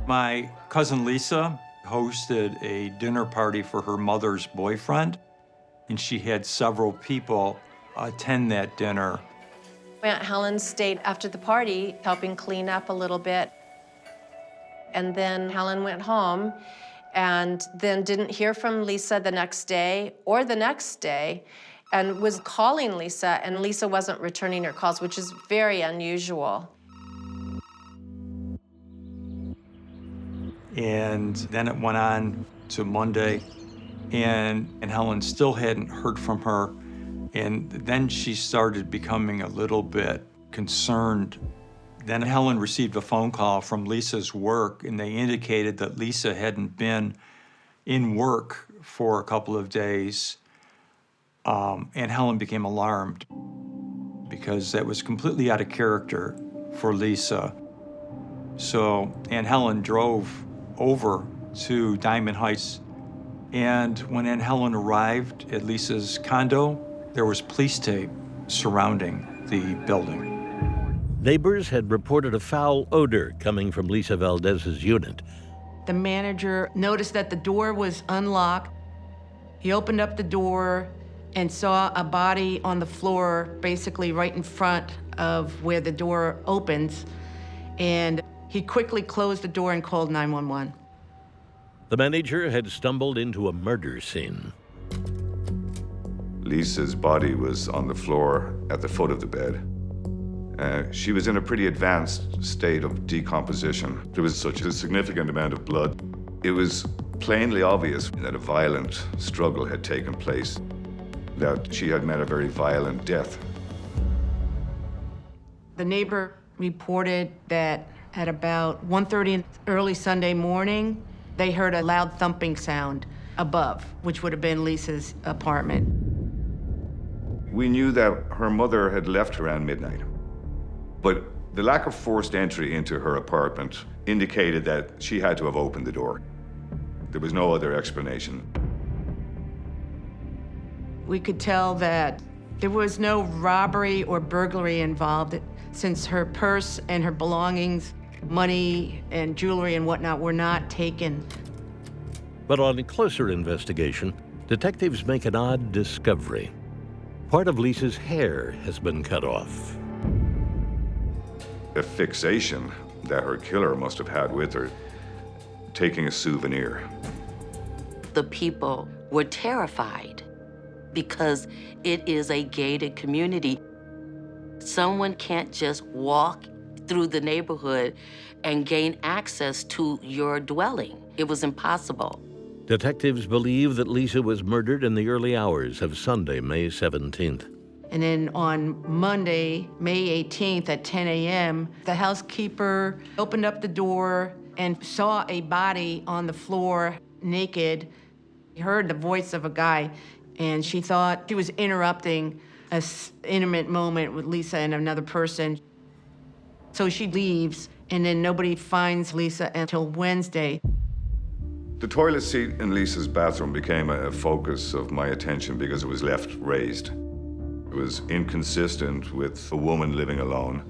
My cousin Lisa hosted a dinner party for her mother's boyfriend, and she had several people attend that dinner. Aunt Helen stayed after the party, helping clean up a little bit. And then Helen went home and then didn't hear from Lisa the next day or the next day, and was calling Lisa, and Lisa wasn't returning her calls, which is very unusual. And then it went on to Monday, and Helen still hadn't heard from her. And then she started becoming a little bit concerned. Then Helen received a phone call from Lisa's work, and they indicated that Lisa hadn't been in work for a couple of days. And Helen became alarmed because that was completely out of character for Lisa. So Aunt Helen drove over to Diamond Heights, and when Aunt Helen arrived at Lisa's condo, there was police tape surrounding the building. Neighbors had reported a foul odor coming from Lisa Valdez's unit. The manager noticed that the door was unlocked. He opened up the door and saw a body on the floor, basically right in front of where the door opens. And he quickly closed the door and called 911. The manager had stumbled into a murder scene. Lisa's body was on the floor at the foot of the bed. She was in a pretty advanced state of decomposition. There was such a significant amount of blood. It was plainly obvious that a violent struggle had taken place, that she had met a very violent death. The neighbor reported that at about 1:30 early Sunday morning, they heard a loud thumping sound above, which would have been Lisa's apartment. We knew that her mother had left around midnight, but the lack of forced entry into her apartment indicated that she had to have opened the door. There was no other explanation. We could tell that there was no robbery or burglary involved, since her purse and her belongings, money and jewelry and whatnot, were not taken. But on a closer investigation, detectives make an odd discovery. Part of Lisa's hair has been cut off. A fixation that her killer must have had with her, taking a souvenir. The people were terrified because it is a gated community. Someone can't just walk through the neighborhood and gain access to your dwelling. It was impossible. Detectives believe that Lisa was murdered in the early hours of Sunday, May 17th. And then on Monday, May 18th at 10 a.m., the housekeeper opened up the door and saw a body on the floor, naked. She heard the voice of a guy, and she thought she was interrupting an intimate moment with Lisa and another person. So she leaves, and then nobody finds Lisa until Wednesday. The toilet seat in Lisa's bathroom became a focus of my attention because it was left raised. It was inconsistent with a woman living alone.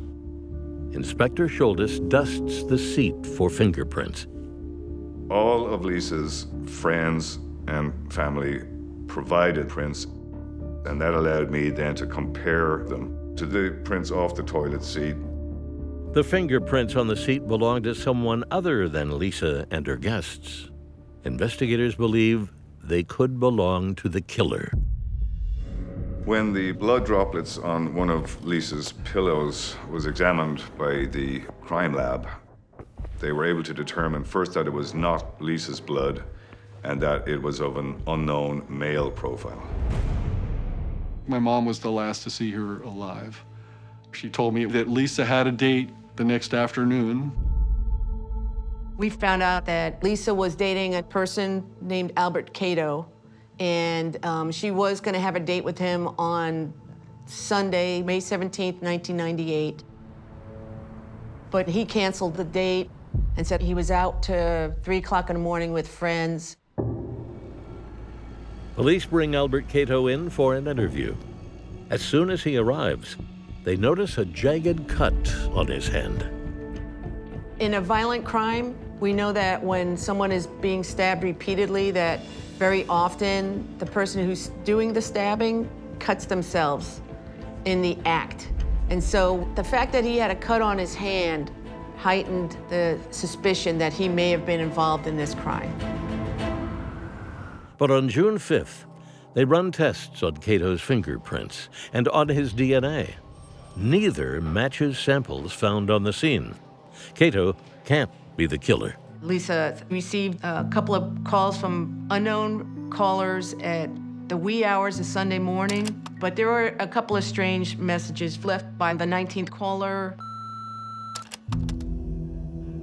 Inspector Schultes dusts the seat for fingerprints. All of Lisa's friends and family provided prints, and that allowed me then to compare them to the prints off the toilet seat. The fingerprints on the seat belonged to someone other than Lisa and her guests. Investigators believe they could belong to the killer. When the blood droplets on one of Lisa's pillows was examined by the crime lab, they were able to determine first that it was not Lisa's blood and that it was of an unknown male profile. My mom was the last to see her alive. She told me that Lisa had a date the next afternoon. We found out that Lisa was dating a person named Albert Cato, and she was going to have a date with him on Sunday, May 17th, 1998. But he canceled the date and said he was out to 3 o'clock in the morning with friends. Police bring Albert Cato in for an interview. As soon as he arrives, they notice a jagged cut on his hand. In a violent crime, We know that when someone is being stabbed repeatedly, that very often the person who's doing the stabbing cuts themselves in the act. And so the fact that he had a cut on his hand heightened the suspicion that he may have been involved in this crime. But on June 5th, they run tests on Cato's fingerprints and on his DNA. Neither matches samples found on the scene. Cato can't be the killer. Lisa received a couple of calls from unknown callers at the wee hours of Sunday morning, but there were a couple of strange messages left by the 19th caller.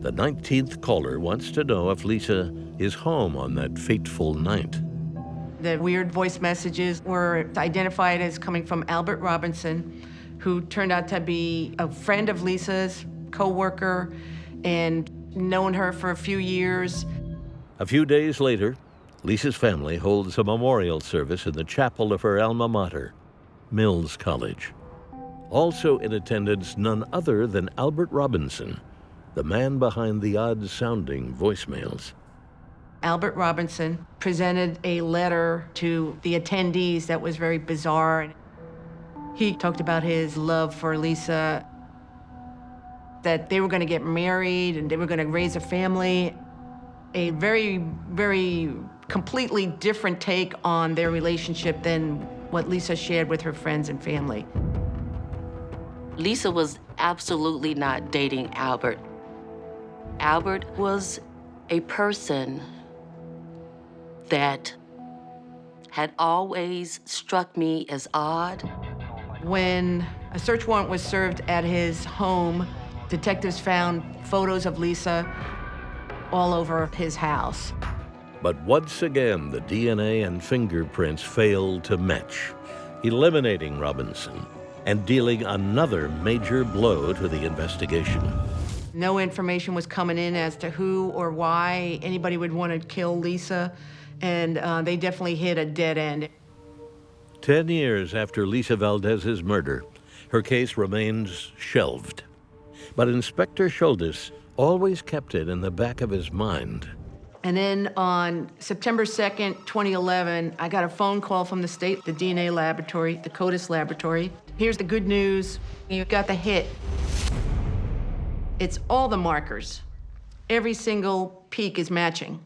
The 19th caller wants to know if Lisa is home on that fateful night. The weird voice messages were identified as coming from Albert Robinson, who turned out to be a friend of Lisa's, co-worker, and known her for a few years. A few days later, Lisa's family holds a memorial service in the chapel of her alma mater, Mills College. Also in attendance, none other than Albert Robinson, the man behind the odd-sounding voicemails. Albert Robinson presented a letter to the attendees that was very bizarre. He talked about his love for Lisa, that they were going to get married and they were going to raise a family. A very, very completely different take on their relationship than what Lisa shared with her friends and family. Lisa was absolutely not dating Albert. Albert was a person that had always struck me as odd. When a search warrant was served at his home, detectives found photos of Lisa all over his house. But once again, the DNA and fingerprints failed to match, eliminating Robinson and dealing another major blow to the investigation. No information was coming in as to who or why anybody would want to kill Lisa, and they definitely hit a dead end. 10 years after Lisa Valdez's murder, her case remains shelved. But Inspector Schultes always kept it in the back of his mind. And then on September 2nd, 2011, I got a phone call from the state, the DNA laboratory, the CODIS laboratory. Here's the good news, you got the hit. It's all the markers. Every single peak is matching.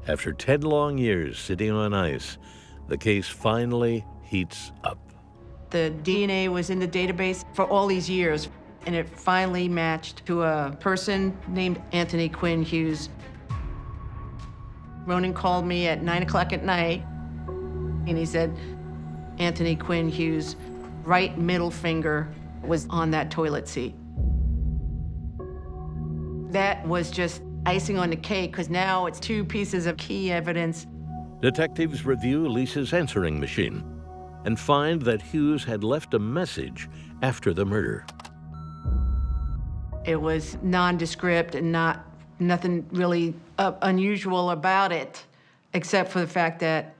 After 10 long years sitting on ice, the case finally heats up. The DNA was in the database for all these years, and it finally matched to a person named Anthony Quinn Hughes. Ronan called me at 9 o'clock at night, and he said, Anthony Quinn Hughes' right middle finger was on that toilet seat. That was just icing on the cake, because now it's 2 pieces of key evidence. Detectives review Lisa's answering machine and find that Hughes had left a message after the murder. It was nondescript and nothing really unusual about it, except for the fact that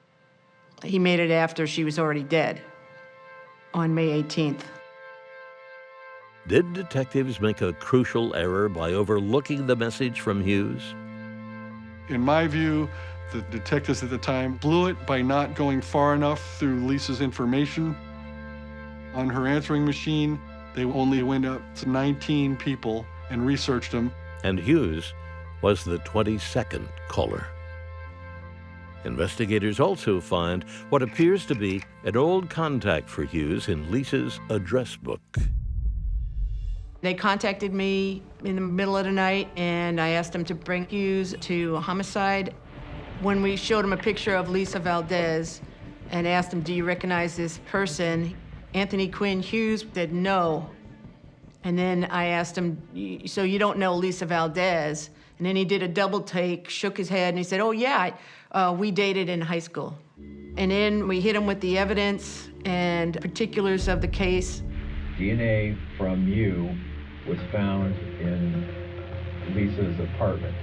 he made it after she was already dead on May 18th. Did detectives make a crucial error by overlooking the message from Hughes? In my view, the detectives at the time blew it by not going far enough through Lisa's information. On her answering machine, they only went up to 19 people and researched them. And Hughes was the 22nd caller. Investigators also find what appears to be an old contact for Hughes in Lisa's address book. They contacted me in the middle of the night, and I asked them to bring Hughes to homicide. When we showed him a picture of Lisa Valdez and asked him, do you recognize this person? Anthony Quinn Hughes said no. And then I asked him, so you don't know Lisa Valdez? And then he did a double take, shook his head, and he said, oh yeah, we dated in high school. And then we hit him with the evidence and particulars of the case. DNA from you was found in Lisa's apartment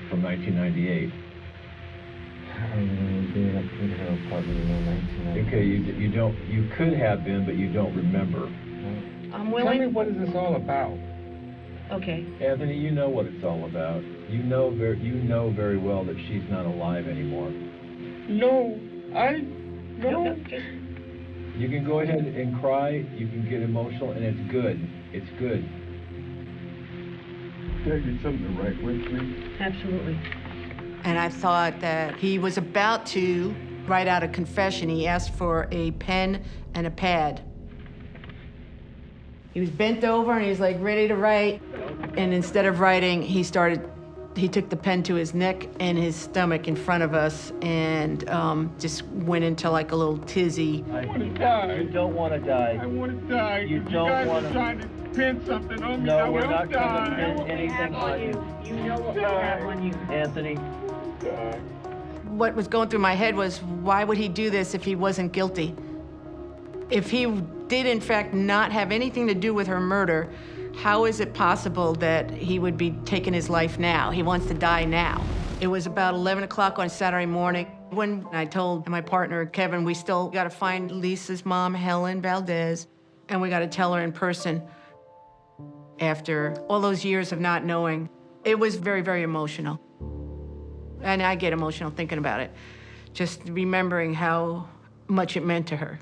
from 1998. Okay, you could have been, but you don't remember. Tell me, what is this all about? Okay. Anthony, you know what it's all about. You know very well that she's not alive anymore. No. No, just You can go ahead and cry, you can get emotional, and it's good. It's good. Did I get something to write with me? absolutely. And I thought that he was about to write out a confession. He asked for a pen and a pad. He was bent over and he was like ready to write. And instead of writing, he took the pen to his neck and his stomach in front of us and just went into like a little tizzy. I want to die. You don't want to die. I want to die. You You don't guys wanna- are trying to pin something on me. No, I we're will not trying to die. pin anything on you. You know what we have on you. Anthony, What was going through my head was, why would he do this if he wasn't guilty? If he did, in fact, not have anything to do with her murder, how is it possible that he would be taking his life now? He wants to die now. It was about 11 o'clock on Saturday morning when I told my partner, Kevin, we still got to find Lisa's mom, Helen Valdez, and we got to tell her in person after all those years of not knowing. It was very, very emotional. And I get emotional thinking about it, just remembering how much it meant to her.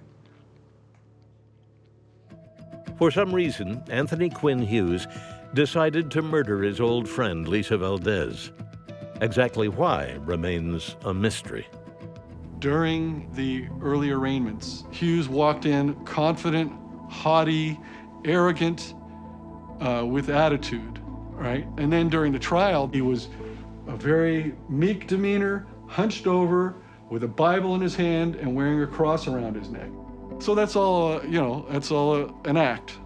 For some reason, Anthony Quinn Hughes decided to murder his old friend, Lisa Valdez. Exactly why remains a mystery. During the early arraignments, Hughes walked in confident, haughty, arrogant, with attitude, right? And then during the trial, he was a very meek demeanor, hunched over, with a Bible in his hand and wearing a cross around his neck. So that's all, that's all an act.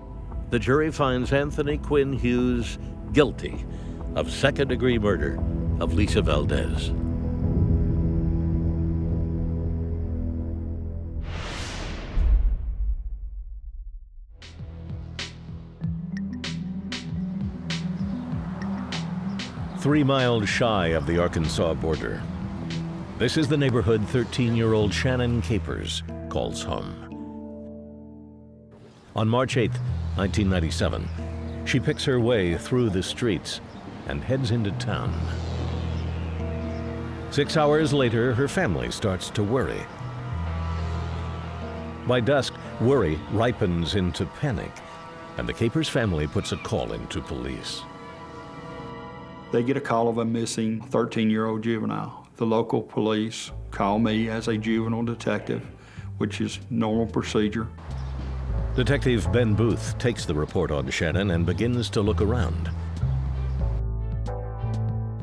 The jury finds Anthony Quinn Hughes guilty of second-degree murder of Lisa Valdez. Three miles shy of the Arkansas border, this is the neighborhood 13-year-old Shannon Capers calls home. On March 8, 1997, she picks her way through the streets and heads into town. 6 hours later, her family starts to worry. By dusk, worry ripens into panic, and the Capers family puts a call into police. They get a call of a missing 13-year-old juvenile. The local police call me as a juvenile detective, which is normal procedure. Detective Ben Booth takes the report on Shannon and begins to look around.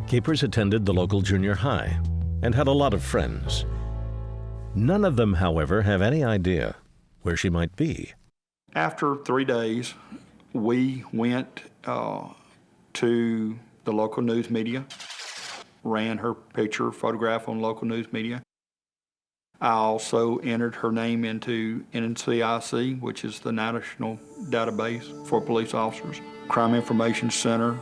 Capers attended the local junior high and had a lot of friends. None of them, however, have any idea where she might be. After 3 days, we went to the local news media, ran her picture, photograph on local news media. I also entered her name into NCIC, which is the National Database for Police Officers, Crime Information Center.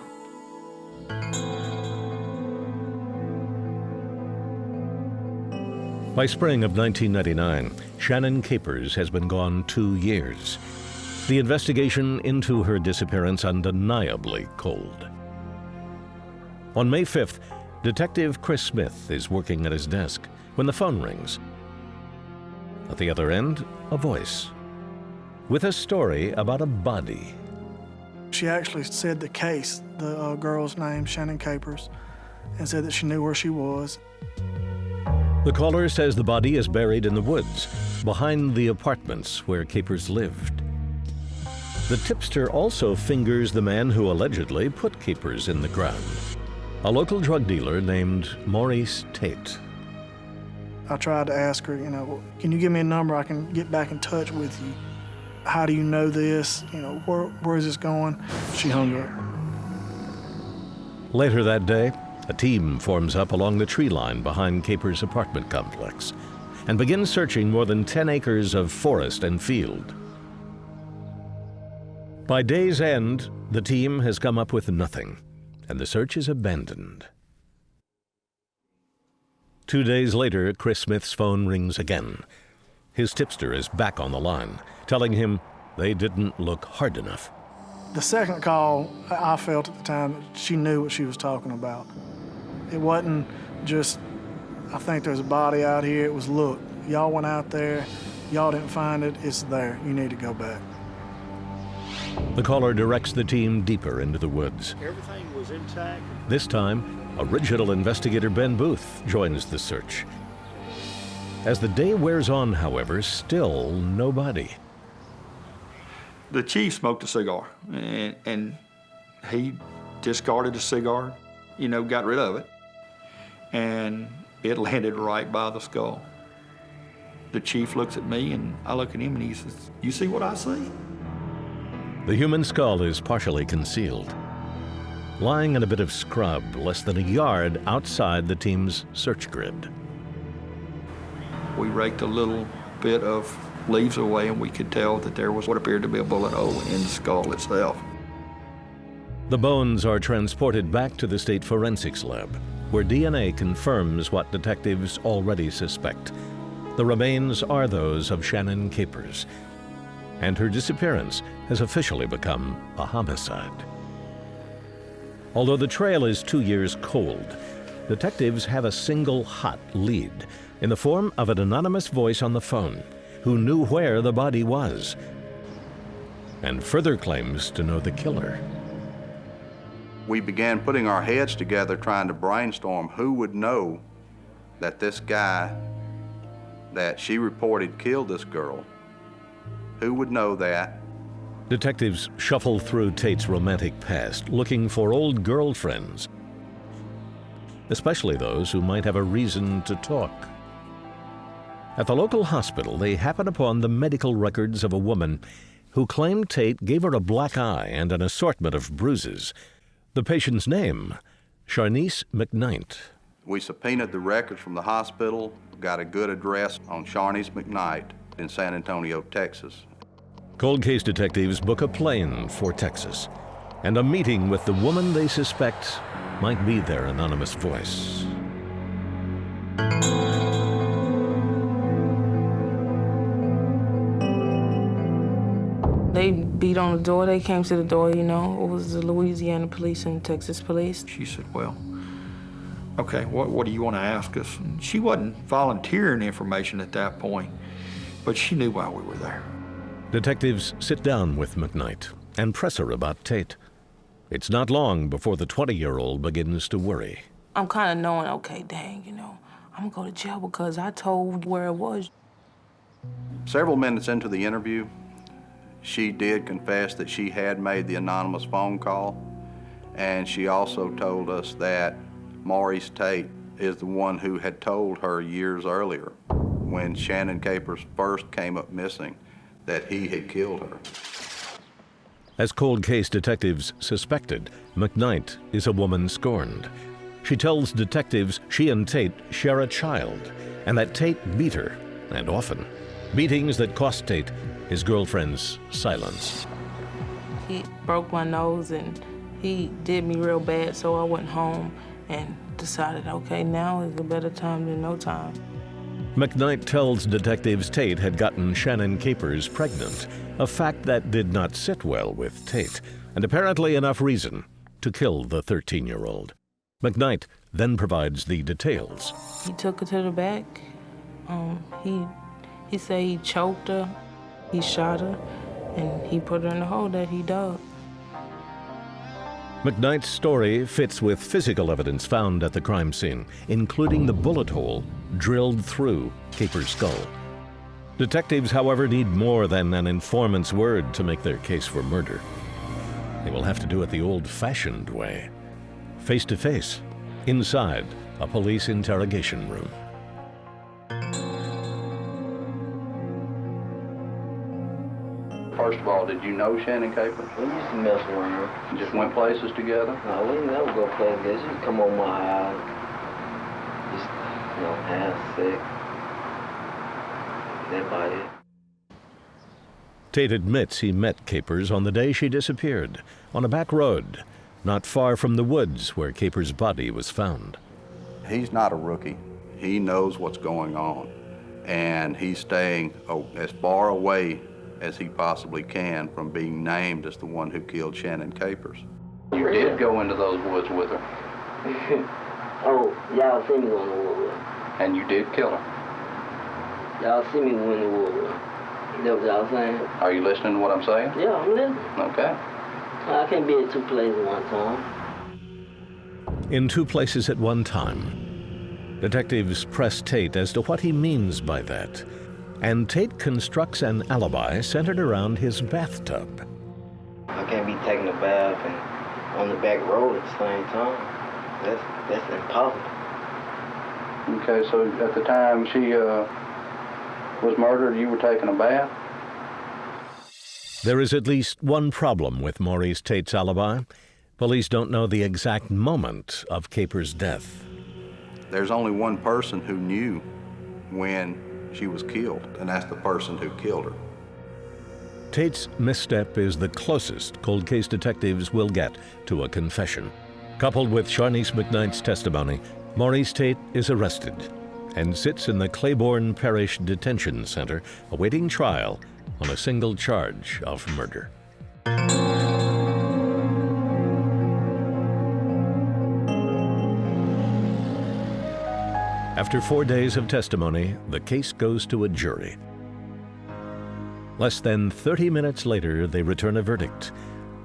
By spring of 1999, Shannon Capers has been gone 2 years. The investigation into her disappearance undeniably cold. On May 5th, Detective Chris Smith is working at his desk when the phone rings. At the other end, a voice with a story about a body. She actually said the case, the girl's name, Shannon Capers, and said that she knew where she was. The caller says the body is buried in the woods, behind the apartments where Capers lived. The tipster also fingers the man who allegedly put Capers in the ground, a local drug dealer named Maurice Tate. I tried to ask her, can you give me a number I can get back in touch with you? How do you know this? Where is this going? She hung up. Later that day, a team forms up along the tree line behind Capers' apartment complex and begins searching more than 10 acres of forest and field. By day's end, the team has come up with nothing, and the search is abandoned. 2 days later, Chris Smith's phone rings again. His tipster is back on the line, telling him they didn't look hard enough. The second call, I felt at the time that she knew what she was talking about. It wasn't just, I think there's a body out here. It was, look, y'all went out there, y'all didn't find it, it's there. You need to go back. The caller directs the team deeper into the woods. Everything was intact. This time, original investigator Ben Booth joins the search. As the day wears on, however, still no body. The chief smoked a cigar, and he discarded the cigar, got rid of it, and it landed right by the skull. The chief looks at me, and I look at him, and he says, "You see what I see?" The human skull is partially concealed, lying in a bit of scrub less than a yard outside the team's search grid. We raked a little bit of leaves away, and we could tell that there was what appeared to be a bullet hole in the skull itself. The bones are transported back to the state forensics lab, where DNA confirms what detectives already suspect. The remains are those of Shannon Capers, and her disappearance has officially become a homicide. Although the trail is 2 years cold, detectives have a single hot lead in the form of an anonymous voice on the phone who knew where the body was, and further claims to know the killer. We began putting our heads together trying to brainstorm who would know that this guy that she reported killed this girl. Who would know that? Detectives shuffle through Tate's romantic past, looking for old girlfriends, especially those who might have a reason to talk. At the local hospital, they happen upon the medical records of a woman who claimed Tate gave her a black eye and an assortment of bruises. The patient's name, Sharnice McKnight. We subpoenaed the records from the hospital, got a good address on Sharnice McKnight in San Antonio, Texas. Cold case detectives book a plane for Texas and a meeting with the woman they suspect might be their anonymous voice. They beat on the door, they came to the door, It was the Louisiana police and Texas police. She said, "Well, okay, what do you want to ask us?" And she wasn't volunteering information at that point, but she knew why we were there. Detectives sit down with McKnight and press her about Tate. It's not long before the 20-year-old begins to worry. I'm kind of knowing, okay, dang, I'm gonna go to jail because I told where it was. Several minutes into the interview, she did confess that she had made the anonymous phone call, and she also told us that Maurice Tate is the one who had told her years earlier, when Shannon Capers first came up missing, that he had killed her. As cold case detectives suspected, McKnight is a woman scorned. She tells detectives she and Tate share a child, and that Tate beat her, and often. Beatings that cost Tate his girlfriend's silence. He broke my nose and he did me real bad, so I went home and decided, okay, now is a better time than no time. McKnight tells detectives Tate had gotten Shannon Capers pregnant, a fact that did not sit well with Tate, and apparently enough reason to kill the 13-year-old. McKnight then provides the details. He took her to the back. He said he choked her, he shot her, and he put her in the hole that he dug. McKnight's story fits with physical evidence found at the crime scene, including the bullet hole drilled through Capers' skull. Detectives, however, need more than an informant's word to make their case for murder. They will have to do it the old-fashioned way, face-to-face, inside a police interrogation room. First of all, did you know Shannon Capers? We used to mess around. You just went places together? No, we never go places together. She would come on my house, just, have sex. That's about it. Tate admits he met Capers on the day she disappeared, on a back road, not far from the woods where Capers' body was found. He's not a rookie. He knows what's going on, and he's staying as far away as he possibly can from being named as the one who killed Shannon Capers. You did go into those woods with her. Oh, y'all see me go in the woods with her. And you did kill her. Y'all see me go in the woods with her. That what y'all saying? Are you listening to what I'm saying? Yeah, I'm listening. Okay. I can't be at two places at one time. In two places at one time, detectives press Tate as to what he means by that, and Tate constructs an alibi centered around his bathtub. I can't be taking a bath and on the back road at the same time. That's impossible. Okay, so at the time she was murdered, you were taking a bath? There is at least one problem with Maurice Tate's alibi. Police don't know the exact moment of Capers' death. There's only one person who knew when she was killed, and that's the person who killed her. Tate's misstep is the closest cold case detectives will get to a confession. Coupled with Sharnice McKnight's testimony, Maurice Tate is arrested and sits in the Claiborne Parish Detention Center awaiting trial on a single charge of murder. After 4 days of testimony, the case goes to a jury. Less than 30 minutes later, they return a verdict: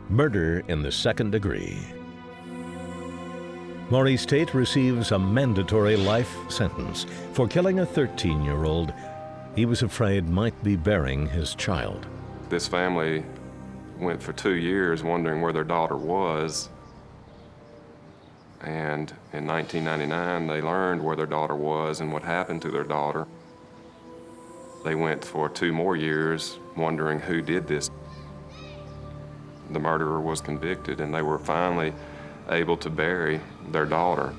murder in the second degree. Maurice Tate receives a mandatory life sentence for killing a 13-year-old he was afraid might be bearing his child. This family went for 2 years wondering where their daughter was. And in 1999, they learned where their daughter was and what happened to their daughter. They went for 2 more years wondering who did this. The murderer was convicted, and they were finally able to bury their daughter.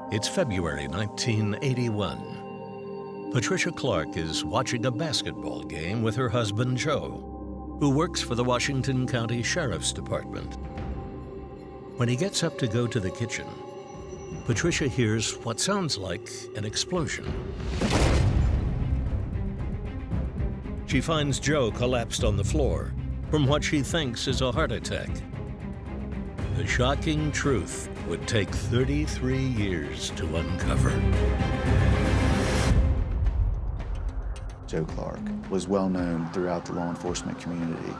It's February 1981. Patricia Clark is watching a basketball game with her husband, Joe, who works for the Washington County Sheriff's Department. When he gets up to go to the kitchen, Patricia hears what sounds like an explosion. She finds Joe collapsed on the floor from what she thinks is a heart attack. The shocking truth would take 33 years to uncover. Joe Clark was well known throughout the law enforcement community,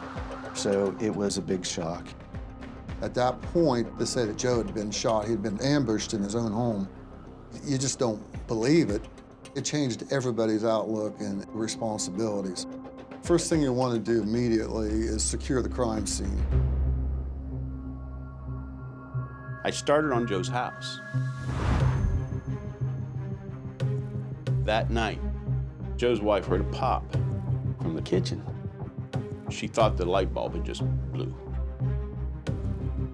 so it was a big shock. At that point, to say that Joe had been shot, he'd been ambushed in his own home, you just don't believe it. It changed everybody's outlook and responsibilities. First thing you want to do immediately is secure the crime scene. I started on Joe's house. That night, Joe's wife heard a pop from the kitchen. She thought the light bulb had just blew.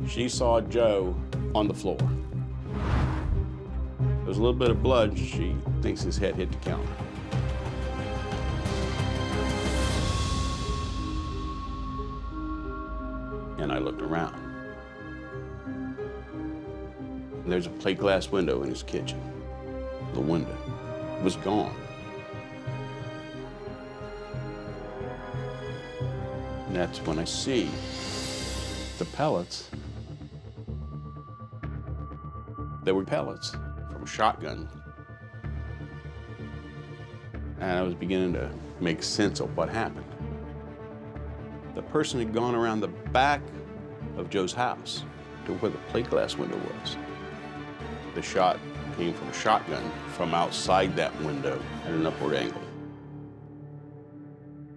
She saw Joe on the floor. There was a little bit of blood. She thinks his head hit the counter. And I looked around. There's a plate glass window in his kitchen. The window was gone. And that's when I see the pellets. There were pellets from a shotgun. And I was beginning to make sense of what happened. The person had gone around the back of Joe's house to where the plate glass window was. The shot came from a shotgun from outside that window at an upward angle.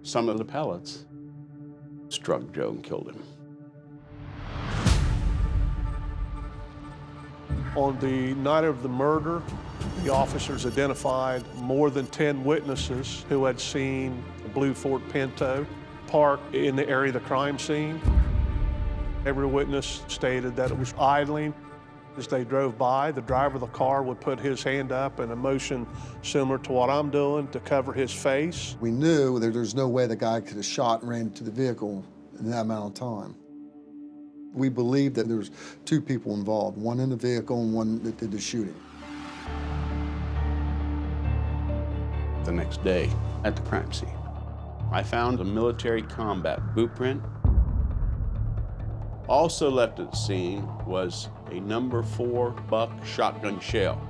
Some of the pellets struck Joe and killed him. On the night of the murder, the officers identified more than 10 witnesses who had seen a blue Ford Pinto parked in the area of the crime scene. Every witness stated that it was idling. As they drove by, the driver of the car would put his hand up in a motion similar to what I'm doing to cover his face. We knew that there's no way the guy could have shot and ran into the vehicle in that amount of time. We believe that there was 2 people involved, one in the vehicle and one that did the shooting. The next day, at the crime scene, I found a military combat boot print. Also left at the scene was a number 4 buck shotgun shell.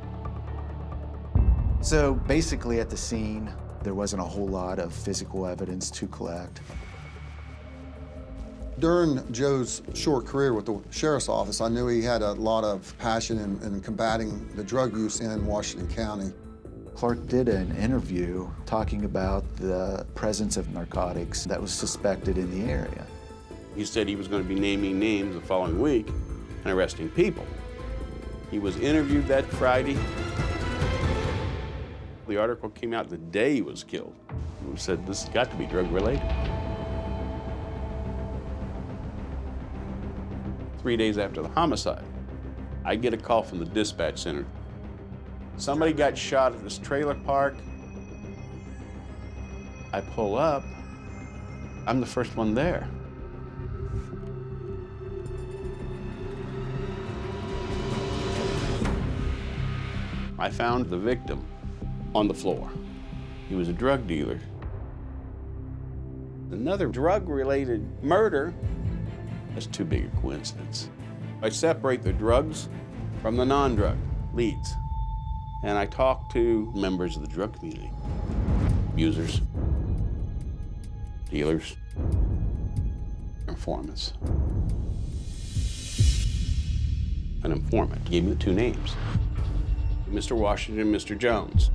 So basically at the scene, there wasn't a whole lot of physical evidence to collect. During Joe's short career with the sheriff's office, I knew he had a lot of passion in combating the drug use in Washington County. Clark did an interview talking about the presence of narcotics that was suspected in the area. He said he was going to be naming names the following week and arresting people. He was interviewed that Friday. The article came out the day he was killed. We said this has got to be drug related. 3 days after the homicide, I get a call from the dispatch center. Somebody got shot at this trailer park. I pull up. I'm the first one there. I found the victim on the floor. He was a drug dealer. Another drug-related murder. That's too big a coincidence. I separate the drugs from the non-drug leads. And I talk to members of the drug community, users, dealers, informants. An informant gave me the 2 names, Mr. Washington and Mr. Jones.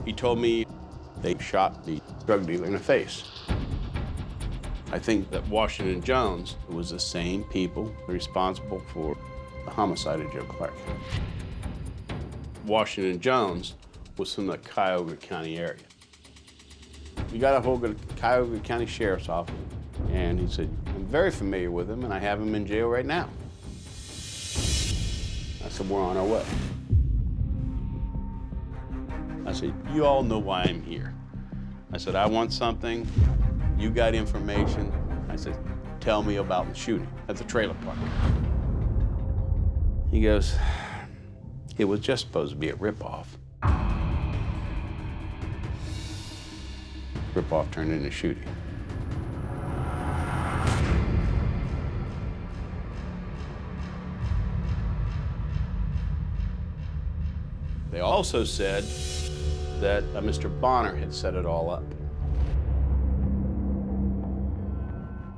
He told me they shot the drug dealer in the face. I think that Washington and Jones was the same people responsible for the homicide of Joe Clark. Washington Jones was from the Cuyahoga County area. We got a hold of the Cuyahoga County Sheriff's Office, and he said, I'm very familiar with him, and I have him in jail right now. I said, we're on our way. I said, you all know why I'm here. I said, I want something. You got information. I said, tell me about the shooting at the trailer park. He goes, it was just supposed to be a ripoff. Ripoff turned into shooting. They also said that Mr. Bonner had set it all up.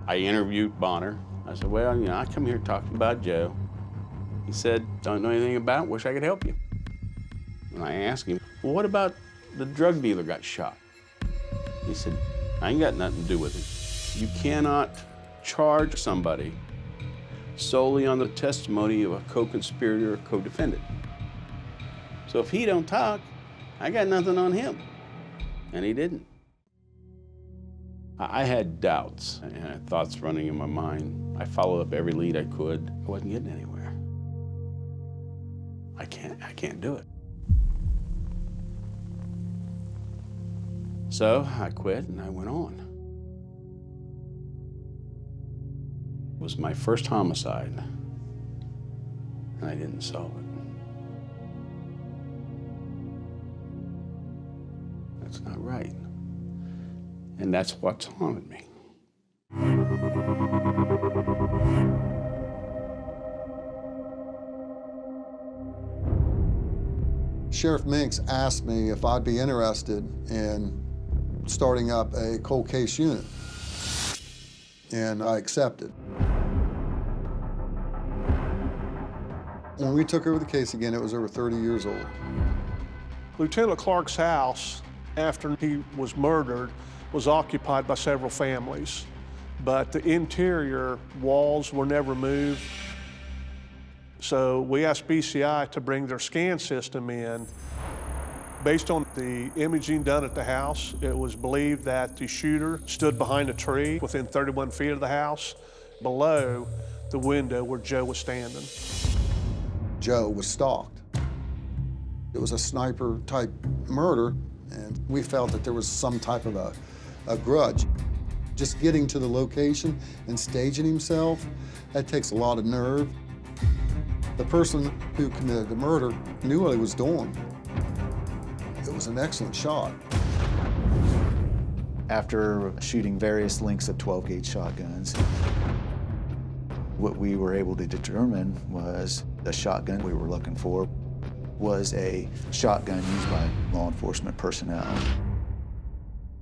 I interviewed Bonner. I said, well, I come here talking about Joe. He said, don't know anything about it, wish I could help you. And I asked him, well, what about the drug dealer got shot? He said, I ain't got nothing to do with it. You cannot charge somebody solely on the testimony of a co-conspirator or co-defendant. So if he don't talk, I got nothing on him. And he didn't. I had doubts and thoughts running in my mind. I followed up every lead I could. I wasn't getting anywhere. I can't do it. So I quit and I went on. It was my first homicide, and I didn't solve it. That's not right. And that's what's haunted me. Sheriff Minks asked me if I'd be interested in starting up a cold case unit, and I accepted. When we took over the case again, it was over 30 years old. Lieutenant Clark's house, after he was murdered, was occupied by several families, but the interior walls were never moved. So we asked BCI to bring their scan system in. Based on the imaging done at the house, it was believed that the shooter stood behind a tree within 31 feet of the house, below the window where Joe was standing. Joe was stalked. It was a sniper-type murder, and we felt that there was some type of a grudge. Just getting to the location and staging himself, that takes a lot of nerve. The person who committed the murder knew what he was doing. It was an excellent shot. After shooting various lengths of 12-gauge shotguns, what we were able to determine was the shotgun we were looking for was a shotgun used by law enforcement personnel.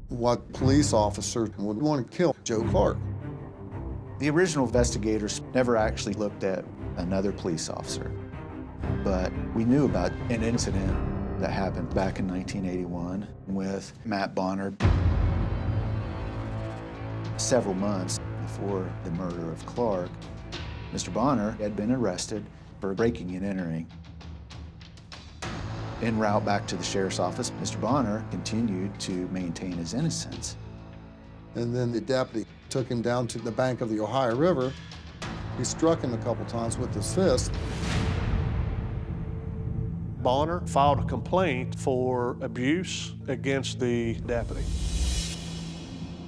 What police officer would want to kill Joe Clark? The original investigators never actually looked at another police officer, but we knew about an incident that happened back in 1981 with Matt Bonner. Several months before the murder of Clark, Mr. Bonner had been arrested for breaking and entering. En route back to the sheriff's office, Mr. Bonner continued to maintain his innocence. And then the deputy took him down to the bank of the Ohio River. He struck him a couple times with his fist. Bonner filed a complaint for abuse against the deputy.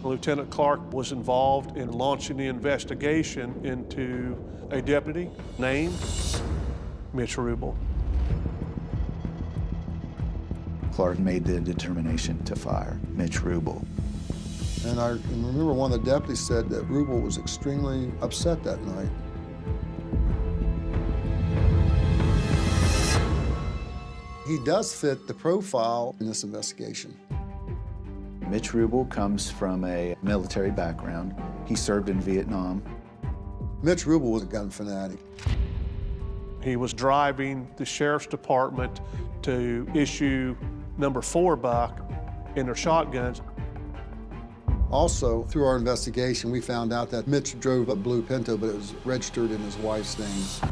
Lieutenant Clark was involved in launching the investigation into a deputy named Mitch Rubel. Clark made the determination to fire Mitch Rubel. And I remember one of the deputies said that Rubel was extremely upset that night. He does fit the profile in this investigation. Mitch Rubel comes from a military background. He served in Vietnam. Mitch Rubel was a gun fanatic. He was driving the sheriff's department to issue number 4 buck in their shotguns. Also, through our investigation, we found out that Mitch drove a blue Pinto, but it was registered in his wife's name.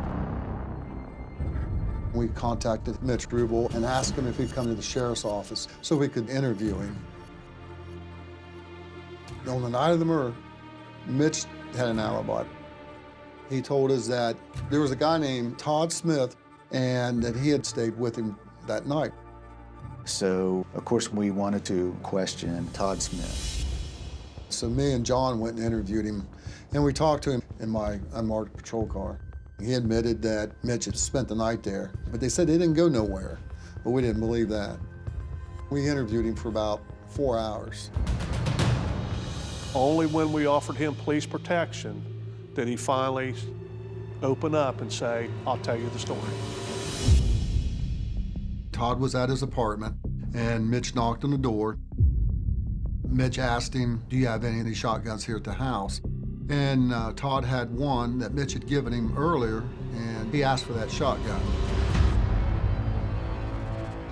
We contacted Mitch Rubel and asked him if he'd come to the sheriff's office so we could interview him. On the night of the murder, Mitch had an alibi. He told us that there was a guy named Todd Smith and that he had stayed with him that night. So, of course, we wanted to question Todd Smith. So me and John went and interviewed him, and we talked to him in my unmarked patrol car. He admitted that Mitch had spent the night there, but they said they didn't go nowhere. But we didn't believe that. We interviewed him for about 4 hours. Only when we offered him police protection did he finally open up and say, "I'll tell you the story." Todd was at his apartment, and Mitch knocked on the door. Mitch asked him, "Do you have any of these shotguns here at the house?" And Todd had one that Mitch had given him earlier, and he asked for that shotgun.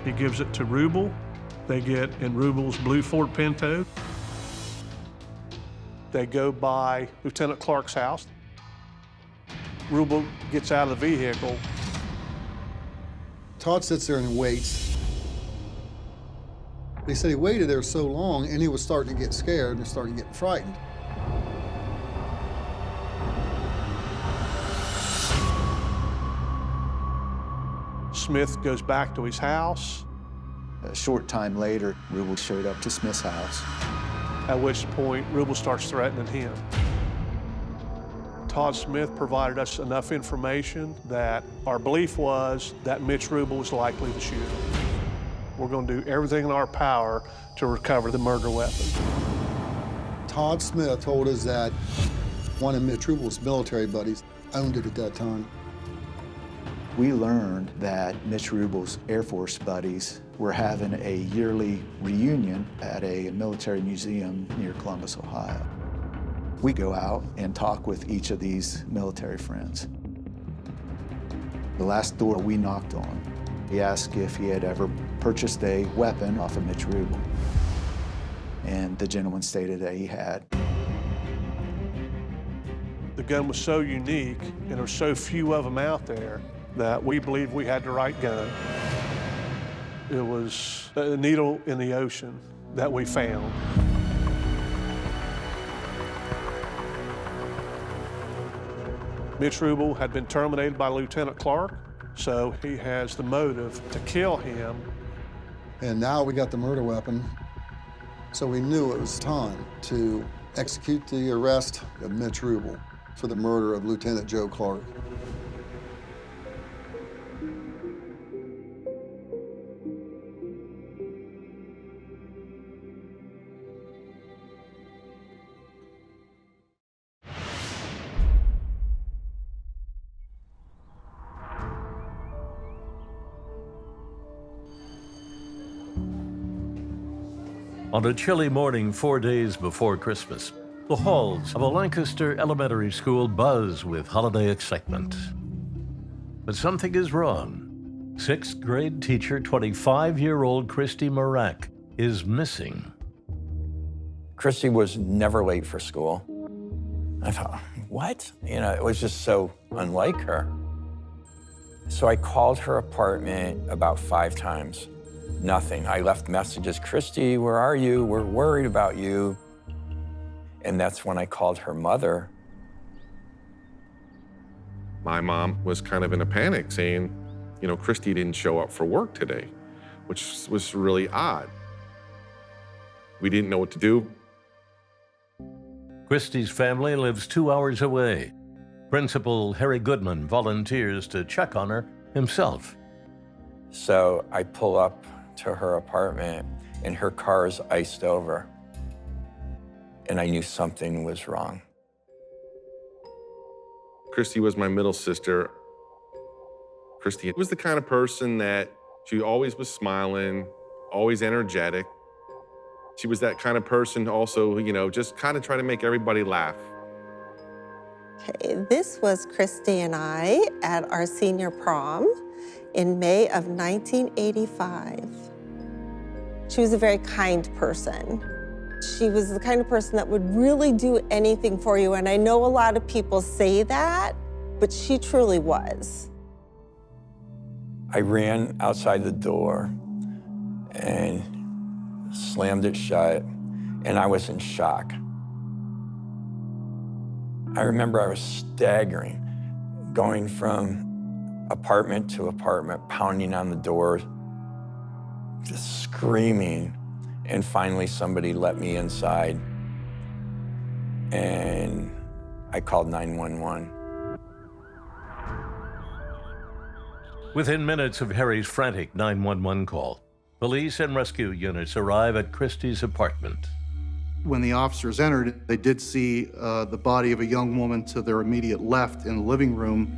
He gives it to Rubel. They get in Rubel's blue Ford Pinto. They go by Lieutenant Clark's house. Rubel gets out of the vehicle. Todd sits there and waits. He said he waited there so long, and he was starting to get scared and starting to get frightened. Smith goes back to his house. A short time later, Rubel showed up to Smith's house. At which point, Rubel starts threatening him. Todd Smith provided us enough information that our belief was that Mitch Rubel was likely the shooter. We're going to do everything in our power to recover the murder weapon. Todd Smith told us that one of Mitch Rubel's military buddies owned it at that time. We learned that Mitch Rubel's Air Force buddies were having a yearly reunion at a military museum near Columbus, Ohio. We go out and talk with each of these military friends. The last door we knocked on, he asked if he had ever purchased a weapon off of Mitch Rubel. And the gentleman stated that he had. The gun was so unique, and there were so few of them out there, that we believed we had the right gun. It was a needle in the ocean that we found. Mitch Rubel had been terminated by Lieutenant Clark, so he has the motive to kill him. And now we got the murder weapon, so we knew it was time to execute the arrest of Mitch Rubel for the murder of Lieutenant Joe Clark. On a chilly morning 4 days before Christmas, the halls of a Lancaster elementary school buzz with holiday excitement. But something is wrong. Sixth grade teacher, 25-year-old Christy Marak, is missing. Christy was never late for school. I thought, what? You know, it was just so unlike her. So I called her apartment about 5 times. Nothing. I left messages, Christy, where are you? We're worried about you. And that's when I called her mother. My mom was kind of in a panic saying, you know, Christy didn't show up for work today, which was really odd. We didn't know what to do. Christy's family lives 2 hours away. Principal Harry Goodman volunteers to check on her himself. So I pull up to her apartment and her car's iced over. And I knew something was wrong. Christy was my middle sister. Christy was the kind of person that she always was smiling, always energetic. She was that kind of person also, you know, just kind of try to make everybody laugh. Okay, this was Christy and I at our senior prom in May of 1985. She was a very kind person. She was the kind of person that would really do anything for you, and I know a lot of people say that, but she truly was. I ran outside the door and slammed it shut, and I was in shock. I remember I was staggering, going from apartment to apartment, pounding on the door, just screaming. And finally, somebody let me inside, and I called 911. Within minutes of Harry's frantic 911 call, police and rescue units arrive at Christy's apartment. When the officers entered, they did see the body of a young woman to their immediate left in the living room.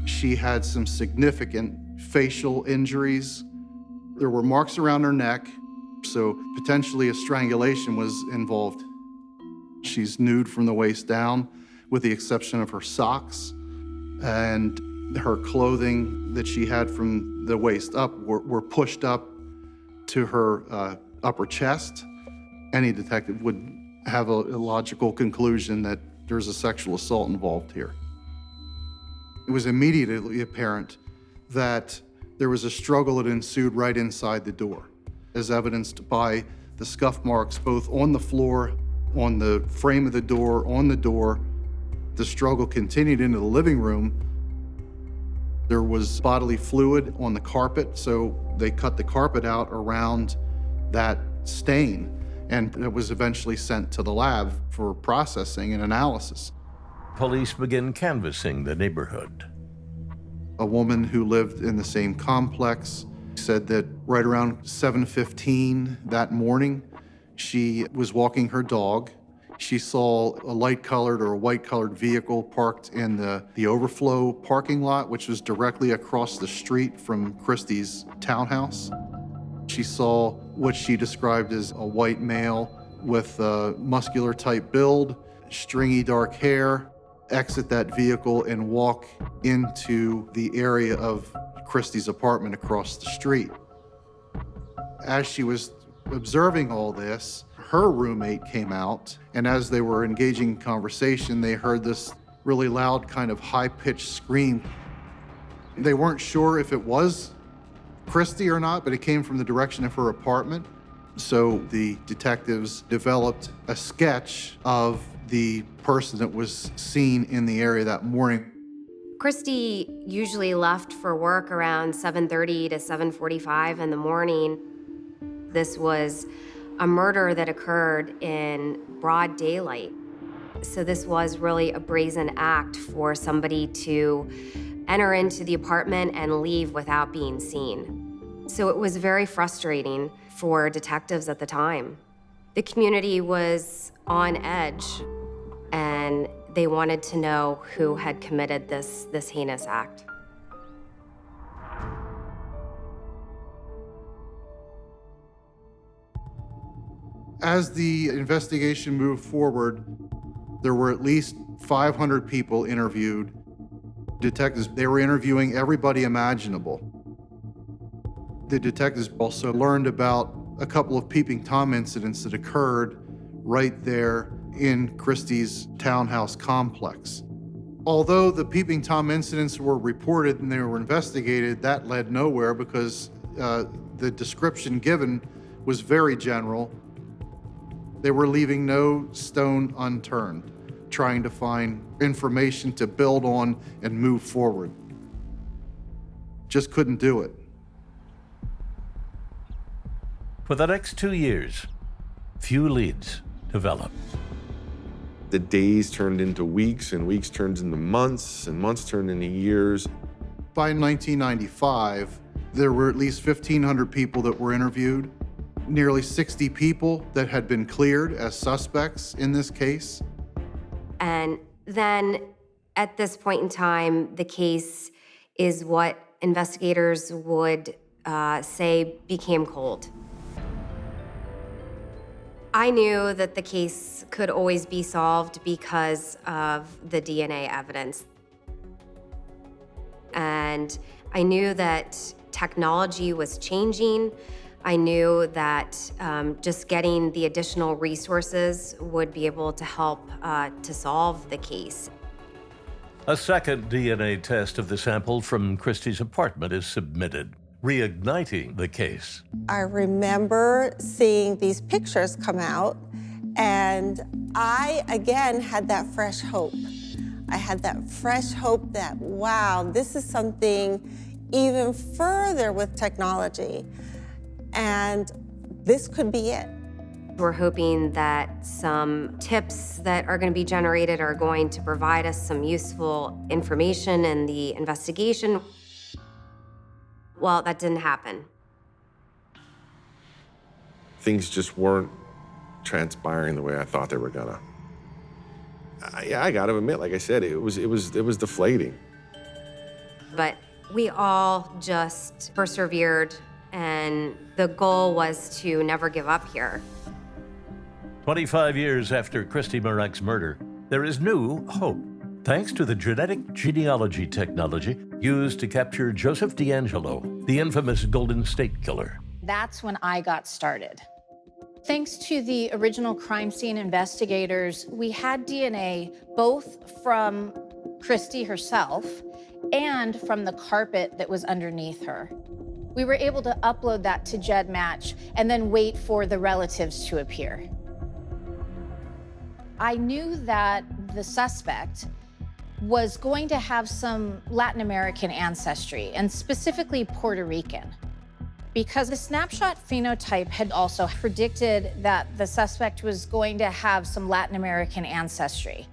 She had some significant facial injuries. There were marks around her neck, so potentially a strangulation was involved. She's nude from the waist down, with the exception of her socks, and her clothing that she had from the waist up were pushed up to her upper chest. Any detective would have a logical conclusion that there's a sexual assault involved here. It was immediately apparent that there was a struggle that ensued right inside the door, as evidenced by the scuff marks both on the floor, on the frame of the door, on the door. The struggle continued into the living room. There was bodily fluid on the carpet, so they cut the carpet out around that stain, and it was eventually sent to the lab for processing and analysis. Police begin canvassing the neighborhood. A woman who lived in the same complex said that right around 7:15 that morning, she was walking her dog. She saw a light-colored or a white-colored vehicle parked in the overflow parking lot, which was directly across the street from Christy's townhouse. She saw what she described as a white male with a muscular-type build, stringy dark hair, exit that vehicle and walk into the area of Christy's apartment across the street. As she was observing all this, her roommate came out, and as they were engaging in conversation, they heard this really loud kind of high-pitched scream. They weren't sure if it was Christy or not, but it came from the direction of her apartment. So the detectives developed a sketch of the person that was seen in the area that morning. Christy usually left for work around 7:30 to 7:45 in the morning. This was a murder that occurred in broad daylight. So this was really a brazen act for somebody to enter into the apartment and leave without being seen. So it was very frustrating for detectives at the time. The community was on edge, and they wanted to know who had committed this heinous act. As the investigation moved forward, there were at least 500 people interviewed. Detectives, they were interviewing everybody imaginable. The detectives also learned about a couple of Peeping Tom incidents that occurred right there in Christie's townhouse complex. Although the Peeping Tom incidents were reported and they were investigated, that led nowhere because the description given was very general. They were leaving no stone unturned, trying to find information to build on and move forward. Just couldn't do it. For the next 2 years, few leads developed. The days turned into weeks, and weeks turned into months, and months turned into years. By 1995, there were at least 1,500 people that were interviewed, nearly 60 people that had been cleared as suspects in this case. And then at this point in time, the case is what investigators would say became cold. I knew that the case could always be solved because of the DNA evidence. And I knew that technology was changing. I knew that just getting the additional resources would be able to help to solve the case. A second DNA test of the sample from Christie's apartment is submitted, reigniting the case. I remember seeing these pictures come out, and I, again, had that fresh hope. I had that fresh hope that, wow, this is something even further with technology, and this could be it. We're hoping that some tips that are going to be generated are going to provide us some useful information in the investigation. Well, that didn't happen. Things just weren't transpiring the way I thought they were gonna. I gotta admit, like I said, it was deflating. But we all just persevered, and the goal was to never give up here. 25 years after Christy Marek's murder, there is new hope. Thanks to the genetic genealogy technology used to capture Joseph D'Angelo, the infamous Golden State Killer. That's when I got started. Thanks to the original crime scene investigators, we had DNA both from Christy herself and from the carpet that was underneath her. We were able to upload that to GEDmatch and then wait for the relatives to appear. I knew that the suspect was going to have some Latin American ancestry, and specifically Puerto Rican, because the snapshot phenotype had also predicted that the suspect was going to have some Latin American ancestry.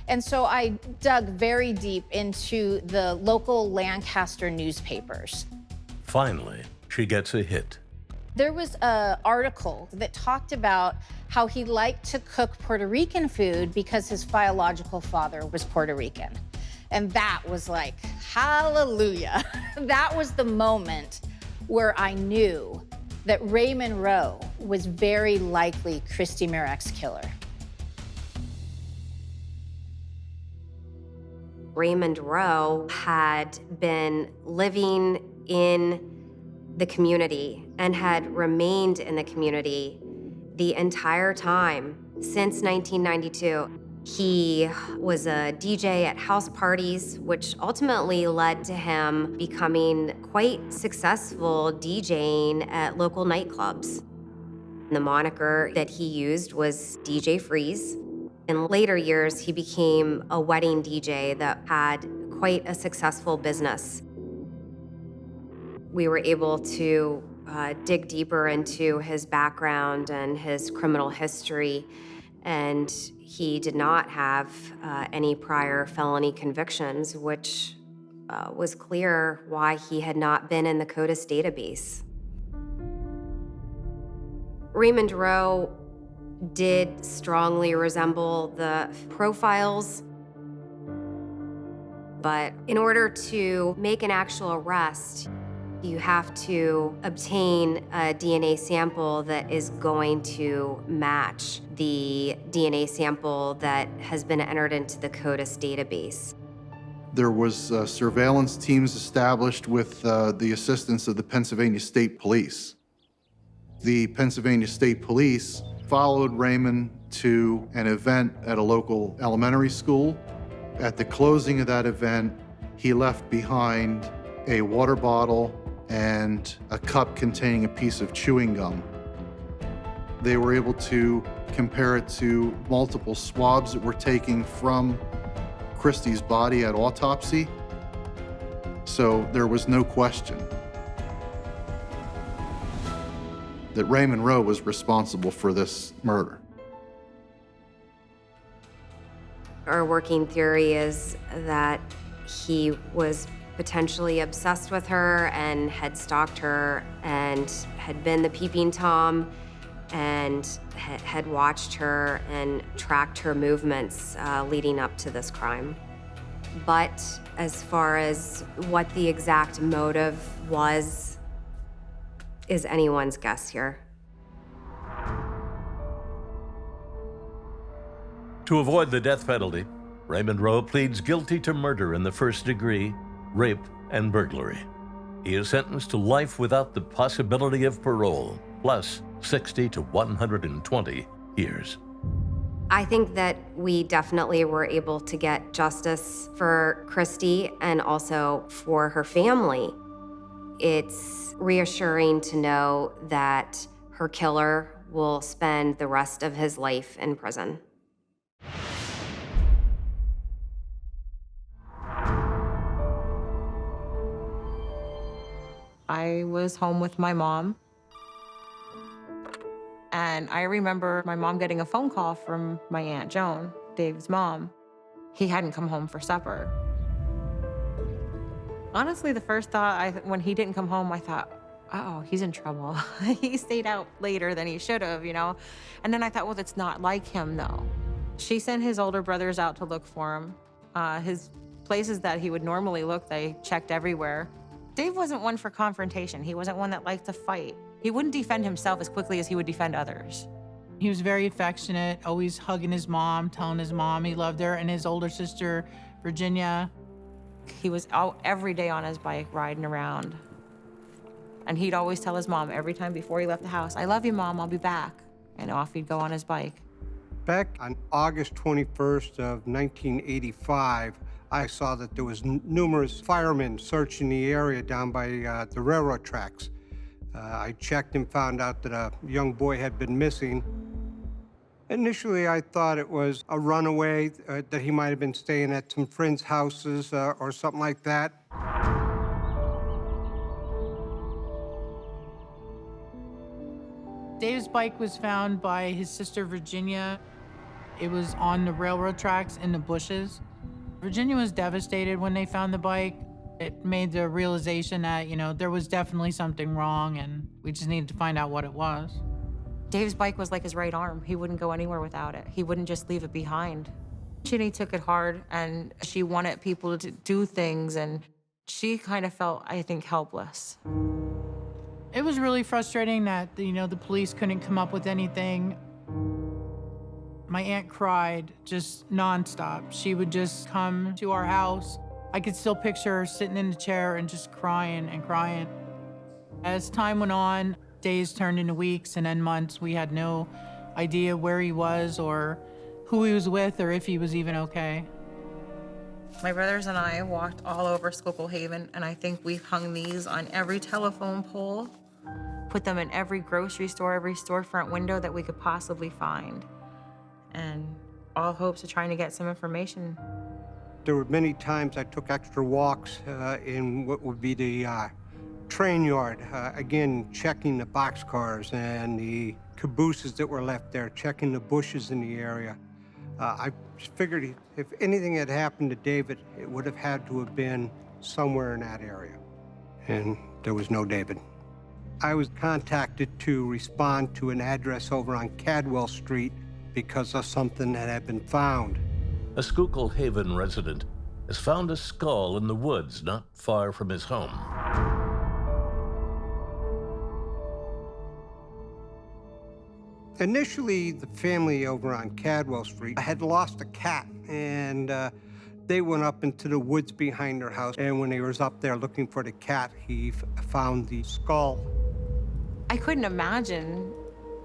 And so I dug very deep into the local Lancaster newspapers. Finally, she gets a hit. There was an article that talked about how he liked to cook Puerto Rican food because his biological father was Puerto Rican. And that was like, hallelujah. That was the moment where I knew that Raymond Rowe was very likely Christy Marek's killer. Raymond Rowe had been living in the community and had remained in the community the entire time since 1992. He was a DJ at house parties, which ultimately led to him becoming quite successful DJing at local nightclubs. The moniker that he used was DJ Freeze. In later years, he became a wedding DJ that had quite a successful business. We were able to dig deeper into his background and his criminal history, and he did not have any prior felony convictions, which was clear why he had not been in the CODIS database. Raymond Rowe did strongly resemble the profiles, but in order to make an actual arrest, you have to obtain a DNA sample that is going to match the DNA sample that has been entered into the CODIS database. There was surveillance teams established with the assistance of the Pennsylvania State Police. The Pennsylvania State Police followed Raymond to an event at a local elementary school. At the closing of that event, he left behind a water bottle and a cup containing a piece of chewing gum. They were able to compare it to multiple swabs that were taken from Christie's body at autopsy. So there was no question that Raymond Rowe was responsible for this murder. Our working theory is that he was potentially obsessed with her and had stalked her and had been the peeping Tom and had watched her and tracked her movements leading up to this crime. But as far as what the exact motive was, is anyone's guess here. To avoid the death penalty, Raymond Rowe pleads guilty to murder in the first degree, rape, and burglary. He is sentenced to life without the possibility of parole, plus 60 to 120 years. I think that we definitely were able to get justice for Christy and also for her family. It's reassuring to know that her killer will spend the rest of his life in prison. I was home with my mom, and I remember my mom getting a phone call from my Aunt Joan, Dave's mom. He hadn't come home for supper. Honestly, the first thought, when he didn't come home, I thought, uh-oh, he's in trouble. He stayed out later than he should have, you know? And then I thought, well, it's not like him, though. She sent his older brothers out to look for him. His places that he would normally look, they checked everywhere. Dave wasn't one for confrontation. He wasn't one that liked to fight. He wouldn't defend himself as quickly as he would defend others. He was very affectionate, always hugging his mom, telling his mom he loved her, and his older sister, Virginia. He was out every day on his bike, riding around. And he'd always tell his mom every time before he left the house, "I love you, Mom, I'll be back." And off he'd go on his bike. Back on August 21st of 1985, I saw that there was numerous firemen searching the area down by the railroad tracks. I checked and found out that a young boy had been missing. Initially, I thought it was a runaway, that he might have been staying at some friends' houses or something like that. Dave's bike was found by his sister, Virginia. It was on the railroad tracks in the bushes. Virginia was devastated when they found the bike. It made the realization that, you know, there was definitely something wrong and we just needed to find out what it was. Dave's bike was like his right arm. He wouldn't go anywhere without it. He wouldn't just leave it behind. Ginny took it hard and she wanted people to do things, and she kind of felt, I think, helpless. It was really frustrating that, you know, the police couldn't come up with anything. My aunt cried just nonstop. She would just come to our house. I could still picture her sitting in the chair and just crying and crying. As time went on, days turned into weeks and then months. We had no idea where he was or who he was with or if he was even okay. My brothers and I walked all over Schuylkill Haven, and I think we hung these on every telephone pole, put them in every grocery store, every storefront window that we could possibly find, and all hopes of trying to get some information. There were many times I took extra walks in what would be the train yard, again, checking the boxcars and the cabooses that were left there, checking the bushes in the area. I figured if anything had happened to David, it would have had to have been somewhere in that area. And there was no David. I was contacted to respond to an address over on Cadwell Street because of something that had been found. A Schuylkill Haven resident has found a skull in the woods not far from his home. Initially, the family over on Cadwell Street had lost a cat, and they went up into the woods behind their house, and when he was up there looking for the cat, he found the skull. I couldn't imagine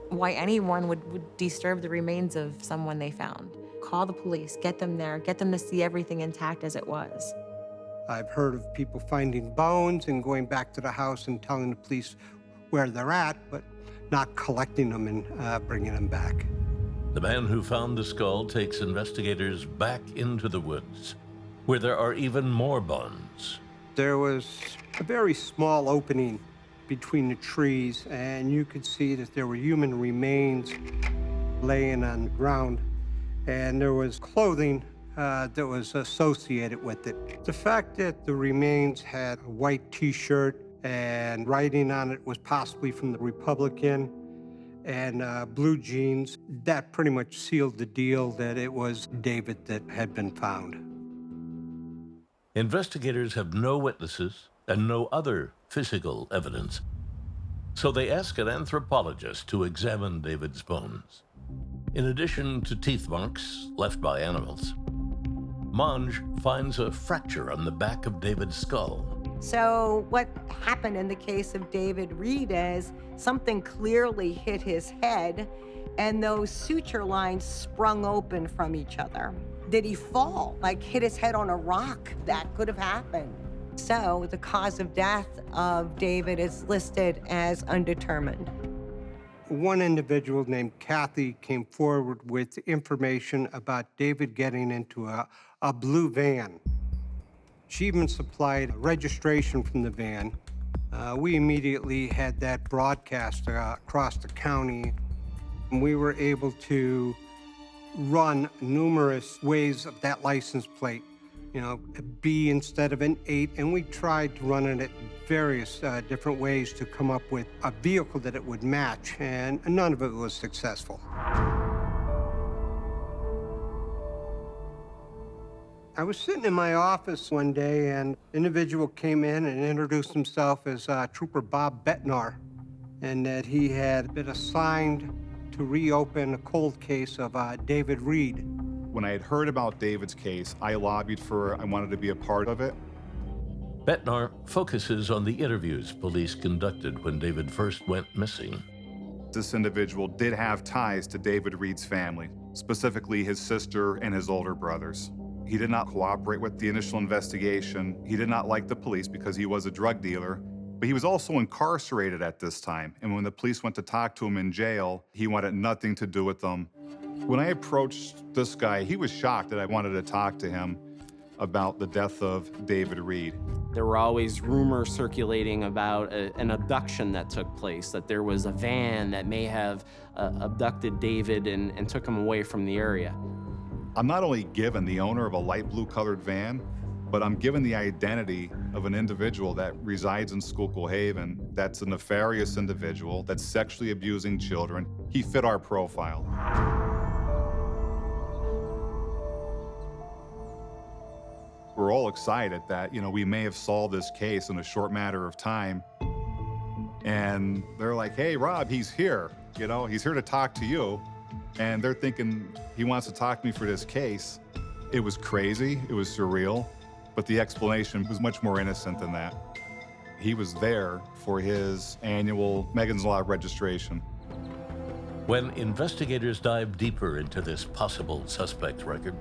why anyone would disturb the remains of someone they found. Call the police, get them there, get them to see everything intact as it was. I've heard of people finding bones and going back to the house and telling the police where they're at, but not collecting them and bringing them back. The man who found the skull takes investigators back into the woods, where there are even more bones. There was a very small opening between the trees, and you could see that there were human remains laying on the ground, and there was clothing that was associated with it. The fact that the remains had a white T-shirt and writing on it was possibly from the Republican, and blue jeans, that pretty much sealed the deal that it was David that had been found. Investigators have no witnesses and no other physical evidence, so they ask an anthropologist to examine David's bones. In addition to teeth marks left by animals, Monge finds a fracture on the back of David's skull. So what happened in the case of David Reed is something clearly hit his head and those suture lines sprung open from each other. Did he fall, like hit his head on a rock? That could have happened. So the cause of death of David is listed as undetermined. One individual named Kathy came forward with information about David getting into a blue van. She even supplied a registration from the van. We immediately had that broadcast across the county. And we were able to run numerous ways of that license plate, you know, a B instead of an 8, and we tried to run it at various different ways to come up with a vehicle that it would match, and none of it was successful. I was sitting in my office one day, and an individual came in and introduced himself as Trooper Bob Betnar, and that he had been assigned to reopen a cold case of David Reed. When I had heard about David's case, I lobbied I wanted to be a part of it. Betnar focuses on the interviews police conducted when David first went missing. This individual did have ties to David Reed's family, specifically his sister and his older brothers. He did not cooperate with the initial investigation. He did not like the police because he was a drug dealer, but he was also incarcerated at this time. And when the police went to talk to him in jail, he wanted nothing to do with them. When I approached this guy, he was shocked that I wanted to talk to him about the death of David Reed. There were always rumors circulating about an abduction that took place, that there was a van that may have abducted David and took him away from the area. I'm not only given the owner of a light blue colored van, but I'm given the identity of an individual that resides in Schuylkill Haven that's a nefarious individual that's sexually abusing children. He fit our profile. We're all excited that, we may have solved this case in a short matter of time. And they're like, hey, Rob, he's here. He's here to talk to you. And they're thinking he wants to talk to me for this case. It was crazy, it was surreal, but the explanation was much more innocent than that. He was there for his annual Megan's Law registration. When investigators dive deeper into this possible suspect record,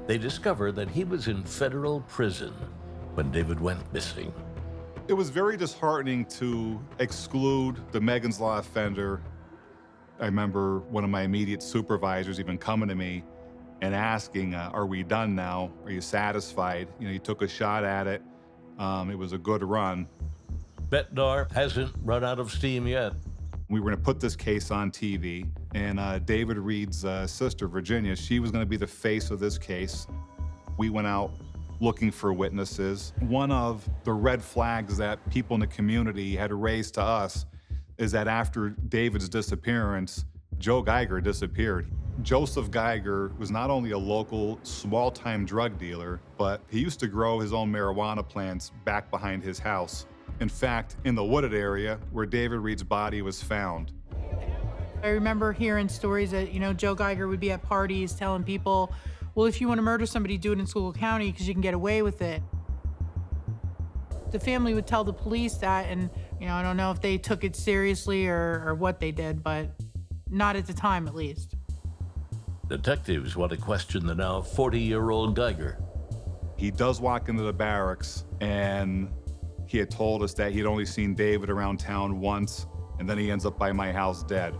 they discover that he was in federal prison when David went missing. It was very disheartening to exclude the Megan's Law offender. I remember one of my immediate supervisors even coming to me and asking, are we done now? Are you satisfied? You took a shot at it. It was a good run. Bednar hasn't run out of steam yet. We were going to put this case on TV, and David Reed's sister, Virginia, she was going to be the face of this case. We went out looking for witnesses. One of the red flags that people in the community had raised to us is that after David's disappearance, Joe Geiger disappeared. Joseph Geiger was not only a local small-time drug dealer, but he used to grow his own marijuana plants back behind his house. In fact, in the wooded area where David Reed's body was found. I remember hearing stories that, Joe Geiger would be at parties telling people, well, if you want to murder somebody, do it in Schuylkill County because you can get away with it. The family would tell the police that, and, I don't know if they took it seriously or what they did, but not at the time, at least. Detectives want to question the now 40-year-old Geiger. He does walk into the barracks, and he had told us that he'd only seen David around town once, and then he ends up by my house dead.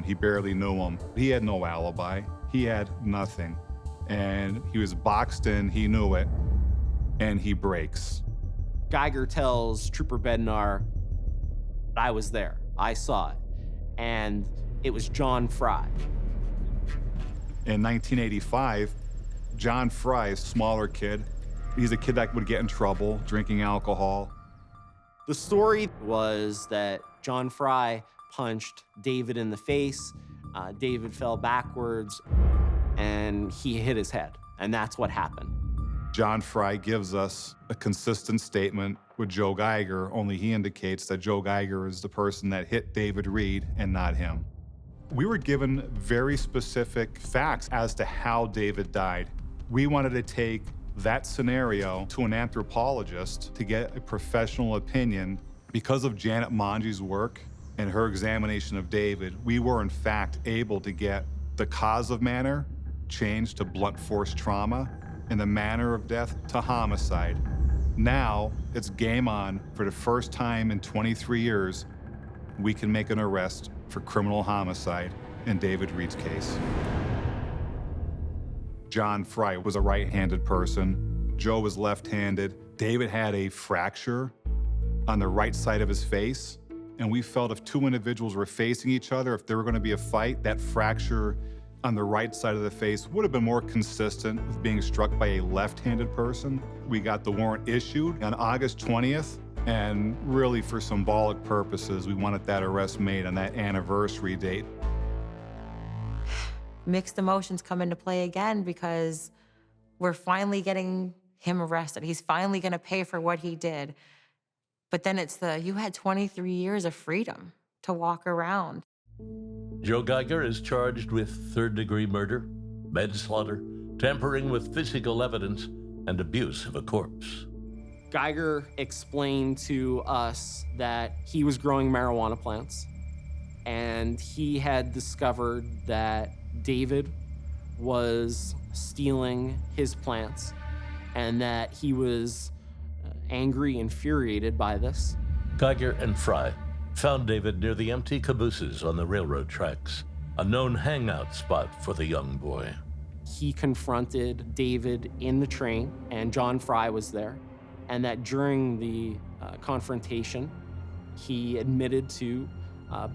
He barely knew him. He had no alibi. He had nothing. And he was boxed in, he knew it, and he breaks. Geiger tells Trooper Bednar, I was there, I saw it, and it was John Fry. In 1985, John Fry, a smaller kid, he's a kid that would get in trouble, drinking alcohol. The story was that John Fry punched David in the face, David fell backwards, and he hit his head, and that's what happened. John Fry gives us a consistent statement with Joe Geiger, only he indicates that Joe Geiger is the person that hit David Reed and not him. We were given very specific facts as to how David died. We wanted to take that scenario to an anthropologist to get a professional opinion. Because of Janet Monge's work and her examination of David, we were in fact able to get the cause of manner changed to blunt force trauma and the manner of death to homicide. Now it's game on. For the first time in 23 years, we can make an arrest for criminal homicide in David Reed's case. John Fry was a right-handed person. Joe was left-handed. David had a fracture on the right side of his face, and we felt if two individuals were facing each other, if there were going to be a fight, that fracture on the right side of the face would have been more consistent with being struck by a left-handed person. We got the warrant issued on August 20th, and really for symbolic purposes, we wanted that arrest made on that anniversary date. Mixed emotions come into play again because we're finally getting him arrested. He's finally gonna pay for what he did. But then it's you had 23 years of freedom to walk around. Joe Geiger is charged with third-degree murder, manslaughter, tampering with physical evidence, and abuse of a corpse. Geiger explained to us that he was growing marijuana plants, and he had discovered that David was stealing his plants, and that he was angry, infuriated by this. Geiger and Fry found David near the empty cabooses on the railroad tracks, a known hangout spot for the young boy. He confronted David in the train, and John Fry was there, and that during the confrontation, he admitted to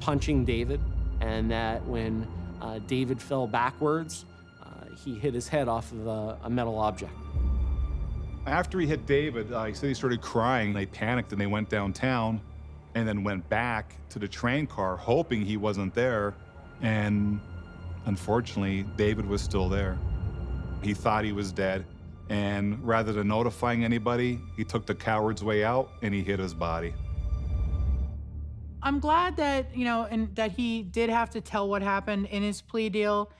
punching David, and that when David fell backwards, he hit his head off of a metal object. After he hit David, he said he started crying. They panicked and they went downtown and then went back to the train car hoping he wasn't there. And unfortunately, David was still there. He thought he was dead. And rather than notifying anybody, he took the coward's way out and he hid his body. I'm glad that, and that he did have to tell what happened in his plea deal,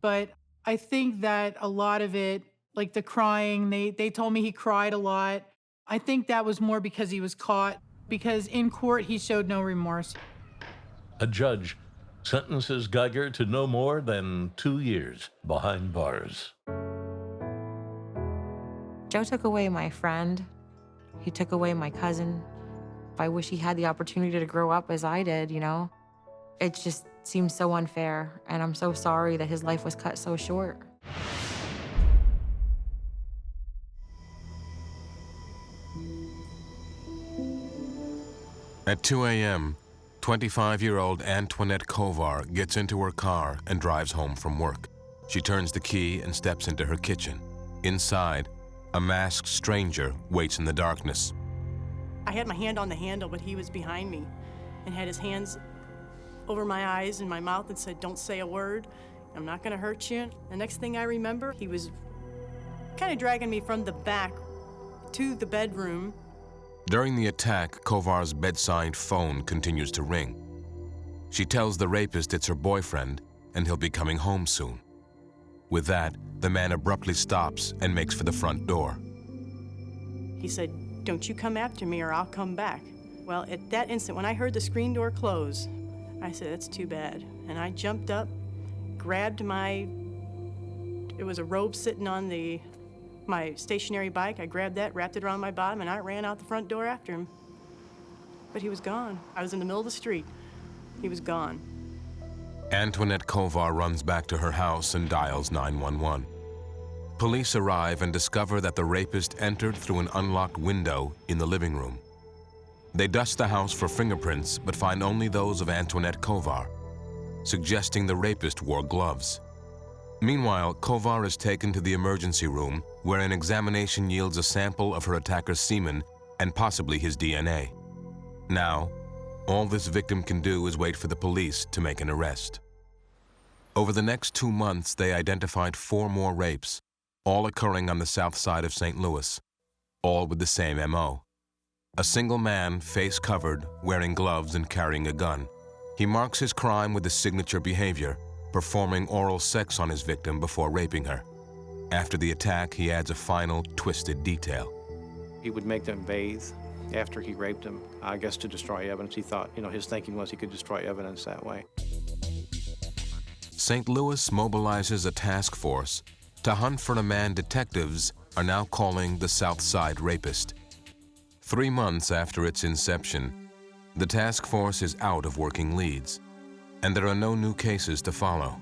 but I think that a lot of it, like the crying, they told me he cried a lot. I think that was more because he was caught, because in court he showed no remorse. A judge sentences Geiger to no more than 2 years behind bars. Joe took away my friend. He took away my cousin. I wish he had the opportunity to grow up as I did, It just seems so unfair, and I'm so sorry that his life was cut so short. At 2 a.m., 25-year-old Antoinette Kovar gets into her car and drives home from work. She turns the key and steps into her kitchen. Inside, a masked stranger waits in the darkness. I had my hand on the handle, but he was behind me and had his hands over my eyes and my mouth and said, "Don't say a word. I'm not gonna hurt you." The next thing I remember, he was kind of dragging me from the back to the bedroom. During the attack, Kovar's bedside phone continues to ring. She tells the rapist it's her boyfriend and he'll be coming home soon. With that, the man abruptly stops and makes for the front door. He said, "Don't you come after me or I'll come back." Well, at that instant, when I heard the screen door close, I said, "That's too bad." And I jumped up, grabbed it was a robe sitting on my stationary bike. I grabbed that, wrapped it around my bottom, and I ran out the front door after him. But he was gone. I was in the middle of the street. He was gone. Antoinette Kovar runs back to her house and dials 911. Police arrive and discover that the rapist entered through an unlocked window in the living room. They dust the house for fingerprints, but find only those of Antoinette Kovar, suggesting the rapist wore gloves. Meanwhile, Kovar is taken to the emergency room, where an examination yields a sample of her attacker's semen and possibly his DNA. Now, all this victim can do is wait for the police to make an arrest. Over the next 2 months, they identified 4 more rapes, all occurring on the south side of St. Louis, all with the same MO. A single man, face covered, wearing gloves and carrying a gun. He marks his crime with his signature behavior, performing oral sex on his victim before raping her. After the attack, he adds a final, twisted detail. He would make them bathe after he raped them, I guess to destroy evidence. He thought, his thinking was he could destroy evidence that way. St. Louis mobilizes a task force to hunt for a man detectives are now calling the Southside Rapist. 3 months after its inception, the task force is out of working leads, and there are no new cases to follow.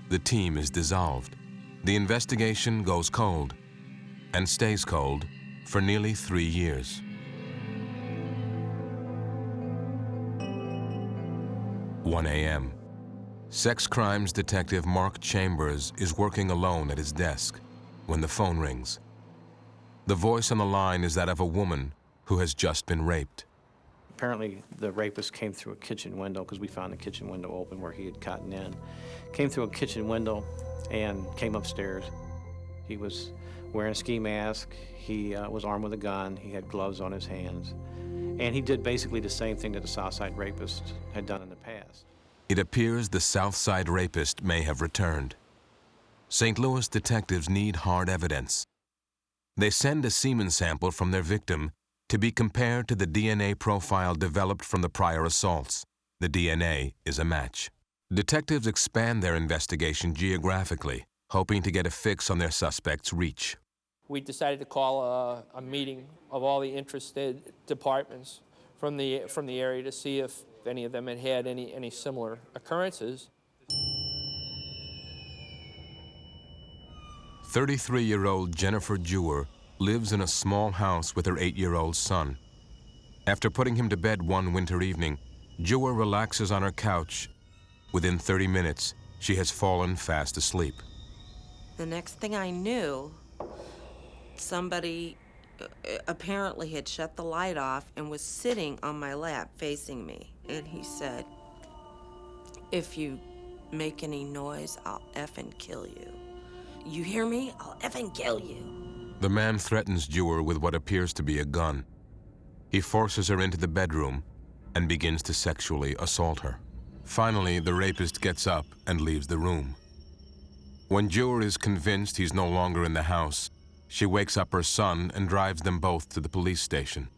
The team is dissolved. The investigation goes cold, and stays cold for nearly 3 years. 1 a.m. Sex crimes detective Mark Chambers is working alone at his desk when the phone rings. The voice on the line is that of a woman who has just been raped. Apparently, the rapist came through a kitchen window, because we found the kitchen window open where he had gotten in. Came through a kitchen window and came upstairs. He was wearing a ski mask. He was armed with a gun. He had gloves on his hands. And he did basically the same thing that the Southside Rapist had done in the past. It appears the Southside Rapist may have returned. St. Louis detectives need hard evidence. They send a semen sample from their victim to be compared to the DNA profile developed from the prior assaults. The DNA is a match. Detectives expand their investigation geographically, hoping to get a fix on their suspect's reach. We decided to call a meeting of all the interested departments from the area to see if any of them had had any similar occurrences. 33-year-old Jennifer Jewer lives in a small house with her 8-year-old son. After putting him to bed one winter evening, Jewer relaxes on her couch. Within 30 minutes, she has fallen fast asleep. The next thing I knew, somebody apparently had shut the light off and was sitting on my lap facing me. And he said, "If you make any noise, I'll effing kill you. You hear me? I'll effing kill you." The man threatens Jewer with what appears to be a gun. He forces her into the bedroom and begins to sexually assault her. Finally, the rapist gets up and leaves the room. When Jewer is convinced he's no longer in the house, she wakes up her son and drives them both to the police station.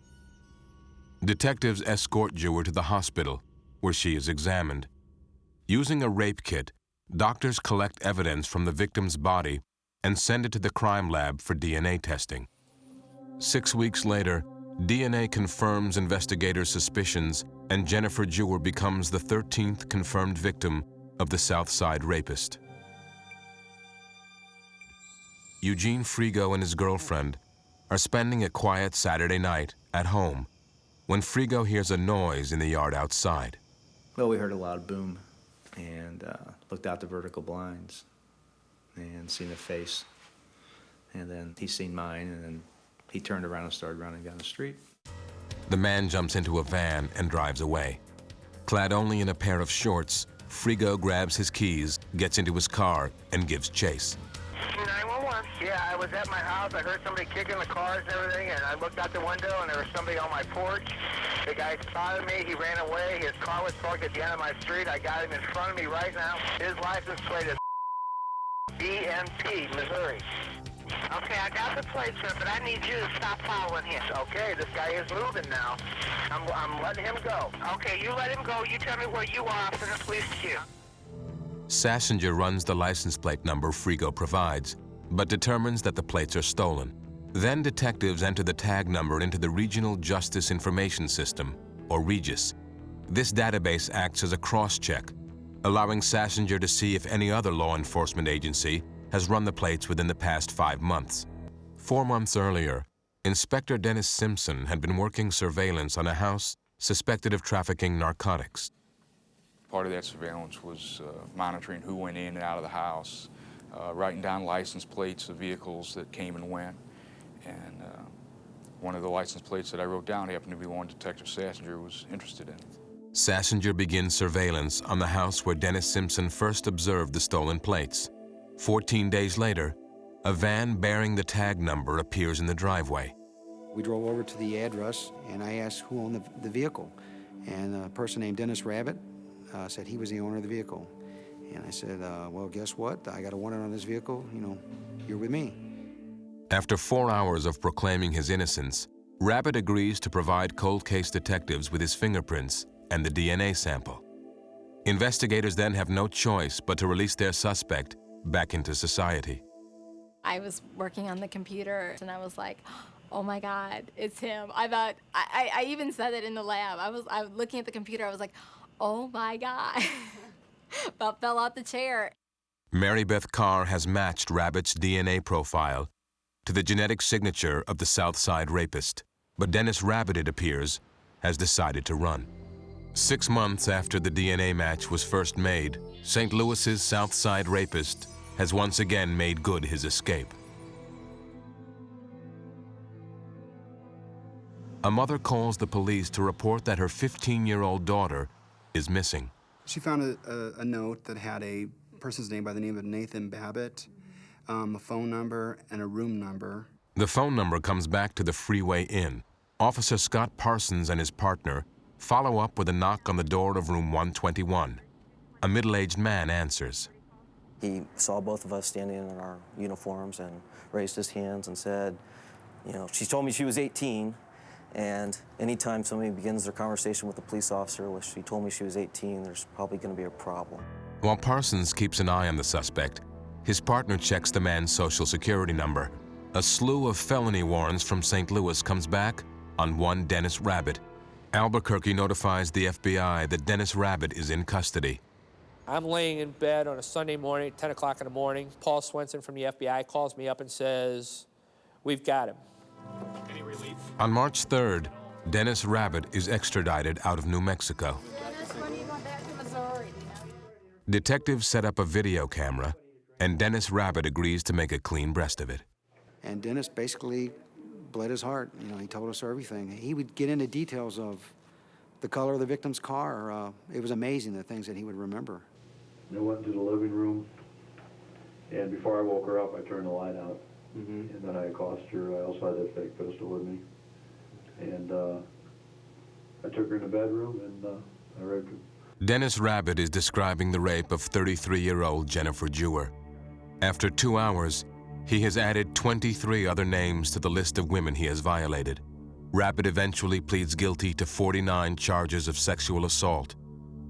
Detectives escort Jewer to the hospital, where she is examined. Using a rape kit, doctors collect evidence from the victim's body and send it to the crime lab for DNA testing. 6 weeks later, DNA confirms investigators' suspicions, and Jennifer Jewer becomes the 13th confirmed victim of the Southside Rapist. Eugene Frigo and his girlfriend are spending a quiet Saturday night at home when Frigo hears a noise in the yard outside. Well, we heard a loud boom and looked out the vertical blinds and seen a face. And then he seen mine, and then he turned around and started running down the street. The man jumps into a van and drives away. Clad only in a pair of shorts, Frigo grabs his keys, gets into his car, and gives chase. 911. Yeah, I was at my house. I heard somebody kicking the cars and everything, and I looked out the window, and there was somebody on my porch. The guy spotted me. He ran away. His car was parked at the end of my street. I got him in front of me right now. His license plate is BMT, Missouri. Okay, I got the plate, sir, but I need you to stop following him. Okay, this guy is moving now. I'm letting him go. Okay, you let him go. You tell me where you are. I'll send the police to you. Sassinger runs the license plate number Frigo provides, but determines that the plates are stolen. Then detectives enter the tag number into the Regional Justice Information System, or REGIS. This database acts as a cross-check, allowing Sassinger to see if any other law enforcement agency has run the plates within the past 5 months. 4 months earlier, Inspector Dennis Simpson had been working surveillance on a house suspected of trafficking narcotics. Part of that surveillance was monitoring who went in and out of the house, writing down license plates of vehicles that came and went. And one of the license plates that I wrote down happened to be one Detective Sassinger was interested in. Sassinger begins surveillance on the house where Dennis Simpson first observed the stolen plates. 14 days later, a van bearing the tag number appears in the driveway. We drove over to the address, and I asked who owned the vehicle. And a person named Dennis Rabbit said he was the owner of the vehicle. And I said, well, guess what? I got a warrant on this vehicle. You know, you're with me. After 4 hours of proclaiming his innocence, Rabbit agrees to provide cold case detectives with his fingerprints and the DNA sample. Investigators then have no choice but to release their suspect back into society. I was working on the computer and I was like, oh my God, it's him. I thought, I even said it in the lab. I was looking at the computer, I was like, oh my God. About fell out the chair. Mary Beth Carr has matched Rabbit's DNA profile to the genetic signature of the Southside rapist. But Dennis Rabbit, it appears, has decided to run. 6 months after the DNA match was first made, St. Louis's Southside rapist has once again made good his escape. A mother calls the police to report that her 15-year-old daughter is missing. She found a note that had a person's name by the name of Nathan Babbitt, a phone number, and a room number. The phone number comes back to the Freeway Inn. Officer Scott Parsons and his partner follow up with a knock on the door of room 121. A middle-aged man answers. He saw both of us standing in our uniforms and raised his hands and said, you know, she told me she was 18, and anytime somebody begins their conversation with a police officer, well, she told me she was 18, there's probably going to be a problem. While Parsons keeps an eye on the suspect, his partner checks the man's social security number. A slew of felony warrants from St. Louis comes back on one Dennis Rabbit. Albuquerque notifies the FBI that Dennis Rabbit is in custody. I'm laying in bed on a Sunday morning, 10 o'clock in the morning. Paul Swenson from the FBI calls me up and says, we've got him. Any relief? On March 3rd, Dennis Rabbit is extradited out of New Mexico. Dennis, when are you going back to Missouri? Detectives set up a video camera, and Dennis Rabbit agrees to make a clean breast of it. And Dennis basically bled his heart. You know, he told us everything. He would get into details of the color of the victim's car. It was amazing, the things that he would remember. I went into the living room, and before I woke her up, I turned the light out. And then I accosted her. I also had that fake pistol with me. And I took her in the bedroom, and I raped her. Dennis Rabbit is describing the rape of 33-year-old Jennifer Jewer. After 2 hours, he has added 23 other names to the list of women he has violated. Rabbit eventually pleads guilty to 49 charges of sexual assault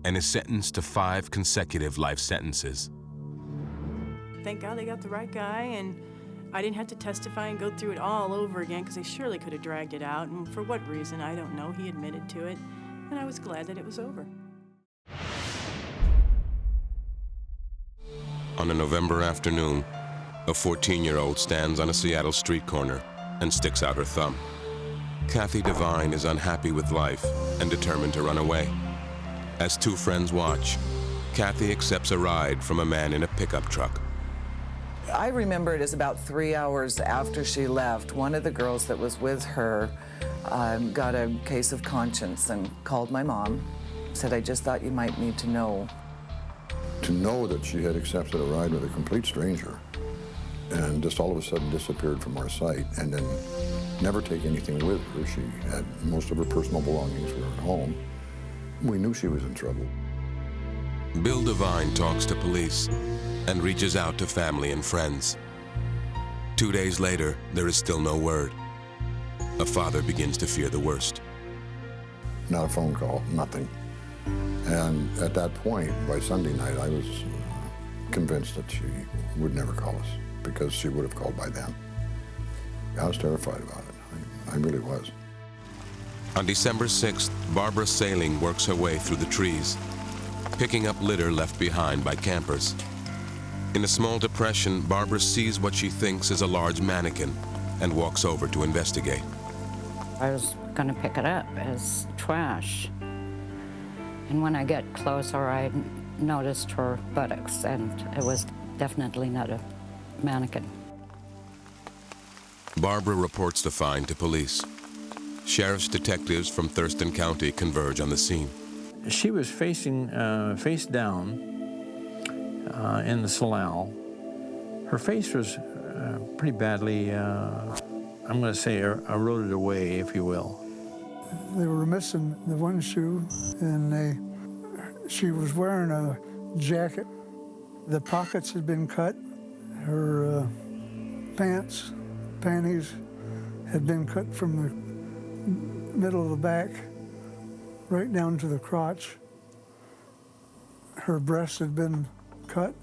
and is sentenced to 5 consecutive life sentences. Thank God they got the right guy, and I didn't have to testify and go through it all over again, because they surely could have dragged it out, and for what reason, I don't know. He admitted to it, and I was glad that it was over. On a November afternoon, a 14-year-old stands on a Seattle street corner and sticks out her thumb. Kathy Devine is unhappy with life and determined to run away. As two friends watch, Kathy accepts a ride from a man in a pickup truck. I remember it as about 3 hours after she left. One of the girls that was with her got a case of conscience and called my mom, said, I just thought you might need to know. To know that she had accepted a ride with a complete stranger and just all of a sudden disappeared from our sight and then never take anything with her. She had most of her personal belongings were at home. We knew she was in trouble. Bill Devine talks to police and reaches out to family and friends. 2 days later, there is still no word. A father begins to fear the worst. Not a phone call, nothing. And at that point, by Sunday night, I was convinced that she would never call us because she would have called by then. I was terrified about it. I really was. On December 6th, Barbara Sailing works her way through the trees, picking up litter left behind by campers. In a small depression, Barbara sees what she thinks is a large mannequin and walks over to investigate. I was going to pick it up as trash. And when I get closer, I noticed her buttocks, and it was definitely not a mannequin. Barbara reports the find to police. Sheriff's detectives from Thurston County converge on the scene. She was facing face down in the salal. Her face was pretty badly, I'm going to say, eroded away, if you will. They were missing the one shoe, and she was wearing a jacket. The pockets had been cut. Her panties had been cut from the middle of the back right down to the crotch. Her breasts had been cut.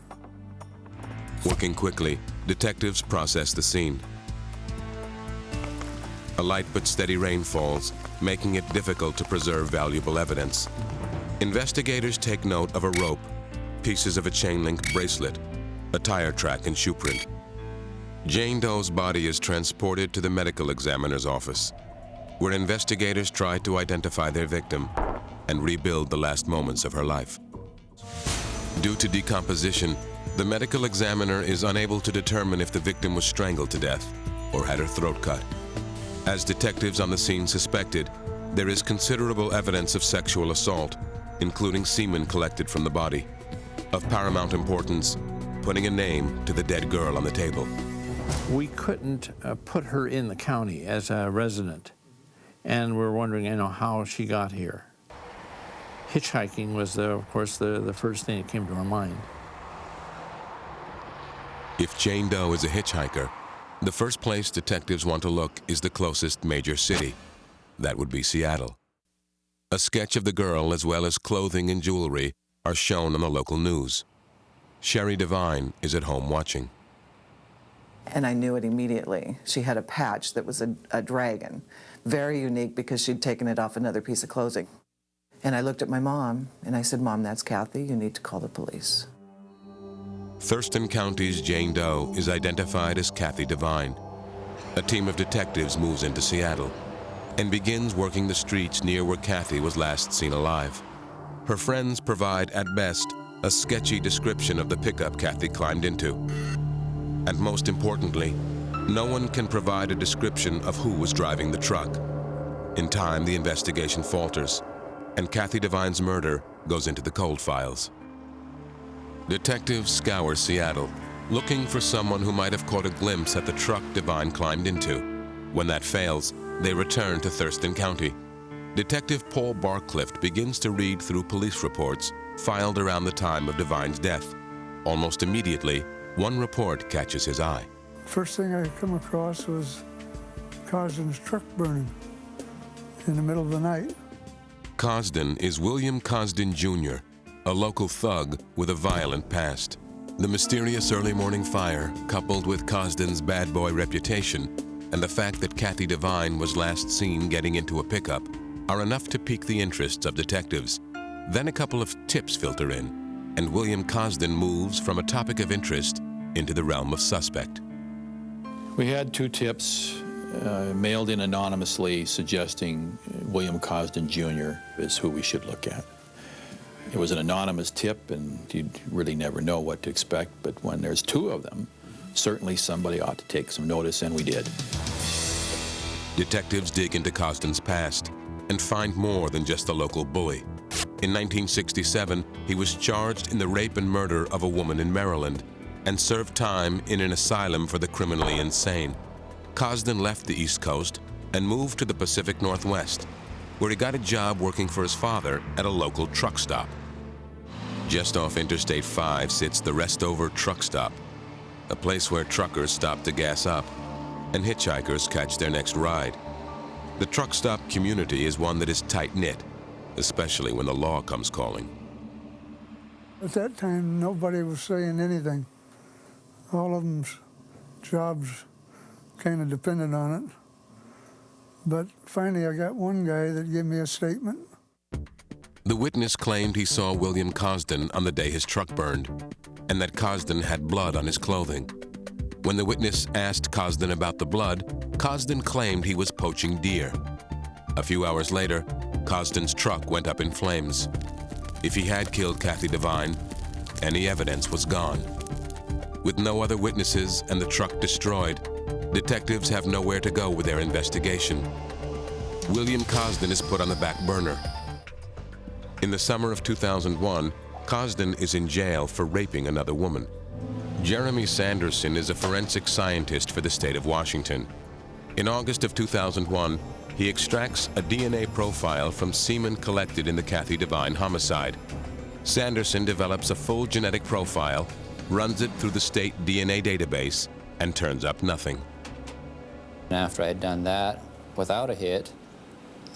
Working quickly, detectives process the scene. A light but steady rain falls, making it difficult to preserve valuable evidence. Investigators take note of a rope, pieces of a chain-link bracelet, a tire track and shoe print. Jane Doe's body is transported to the medical examiner's office, where investigators try to identify their victim and rebuild the last moments of her life. Due to decomposition, the medical examiner is unable to determine if the victim was strangled to death or had her throat cut. As detectives on the scene suspected, there is considerable evidence of sexual assault, including semen collected from the body. Of paramount importance, putting a name to the dead girl on the table. We couldn't put her in the county as a resident, and we're wondering, how she got here. Hitchhiking was, of course, the first thing that came to our mind. If Jane Doe is a hitchhiker, the first place detectives want to look is the closest major city. That would be Seattle. A sketch of the girl, as well as clothing and jewelry, are shown on the local news. Sherry Devine is at home watching. And I knew it immediately. She had a patch that was a dragon, very unique because she'd taken it off another piece of clothing. And I looked at my mom, and I said, Mom, that's Kathy. You need to call the police. Thurston County's Jane Doe is identified as Kathy Devine. A team of detectives moves into Seattle and begins working the streets near where Kathy was last seen alive. Her friends provide, at best, a sketchy description of the pickup Kathy climbed into. And most importantly, no one can provide a description of who was driving the truck. In time, the investigation falters, and Kathy Devine's murder goes into the cold files. Detectives scour Seattle, looking for someone who might have caught a glimpse at the truck Devine climbed into. When that fails, they return to Thurston County. Detective Paul Barclift begins to read through police reports filed around the time of Devine's death. Almost immediately, one report catches his eye. First thing I come across was Cosden's truck burning in the middle of the night. Cosden is William Cosden Jr., a local thug with a violent past. The mysterious early morning fire, coupled with Cosden's bad boy reputation, and the fact that Kathy Devine was last seen getting into a pickup, are enough to pique the interests of detectives. Then a couple of tips filter in, and William Cosden moves from a topic of interest into the realm of suspect. We had two tips. mailed in anonymously suggesting William Cosden Jr. is who we should look at. It was an anonymous tip, and you'd really never know what to expect, but when there's two of them, certainly somebody ought to take some notice, and we did. Detectives dig into Cosden's past and find more than just a local bully. In 1967, he was charged in the rape and murder of a woman in Maryland and served time in an asylum for the criminally insane. Cosden left the East Coast and moved to the Pacific Northwest, where he got a job working for his father at a local truck stop. Just off Interstate 5 sits the Restover Truck Stop, a place where truckers stop to gas up and hitchhikers catch their next ride. The truck stop community is one that is tight-knit, especially when the law comes calling. At that time, nobody was saying anything. All of them's jobs kind of depended on it. But finally, I got one guy that gave me a statement. The witness claimed he saw William Cosden on the day his truck burned, and that Cosden had blood on his clothing. When the witness asked Cosden about the blood, Cosden claimed he was poaching deer. A few hours later, Cosden's truck went up in flames. If he had killed Kathy Devine, any evidence was gone. With no other witnesses and the truck destroyed, detectives have nowhere to go with their investigation. William Cosden is put on the back burner. In the summer of 2001, Cosden is in jail for raping another woman. Jeremy Sanderson is a forensic scientist for the state of Washington. In August of 2001, he extracts a DNA profile from semen collected in the Kathy Devine homicide. Sanderson develops a full genetic profile, runs it through the state DNA database, and turns up nothing. After I had done that without a hit,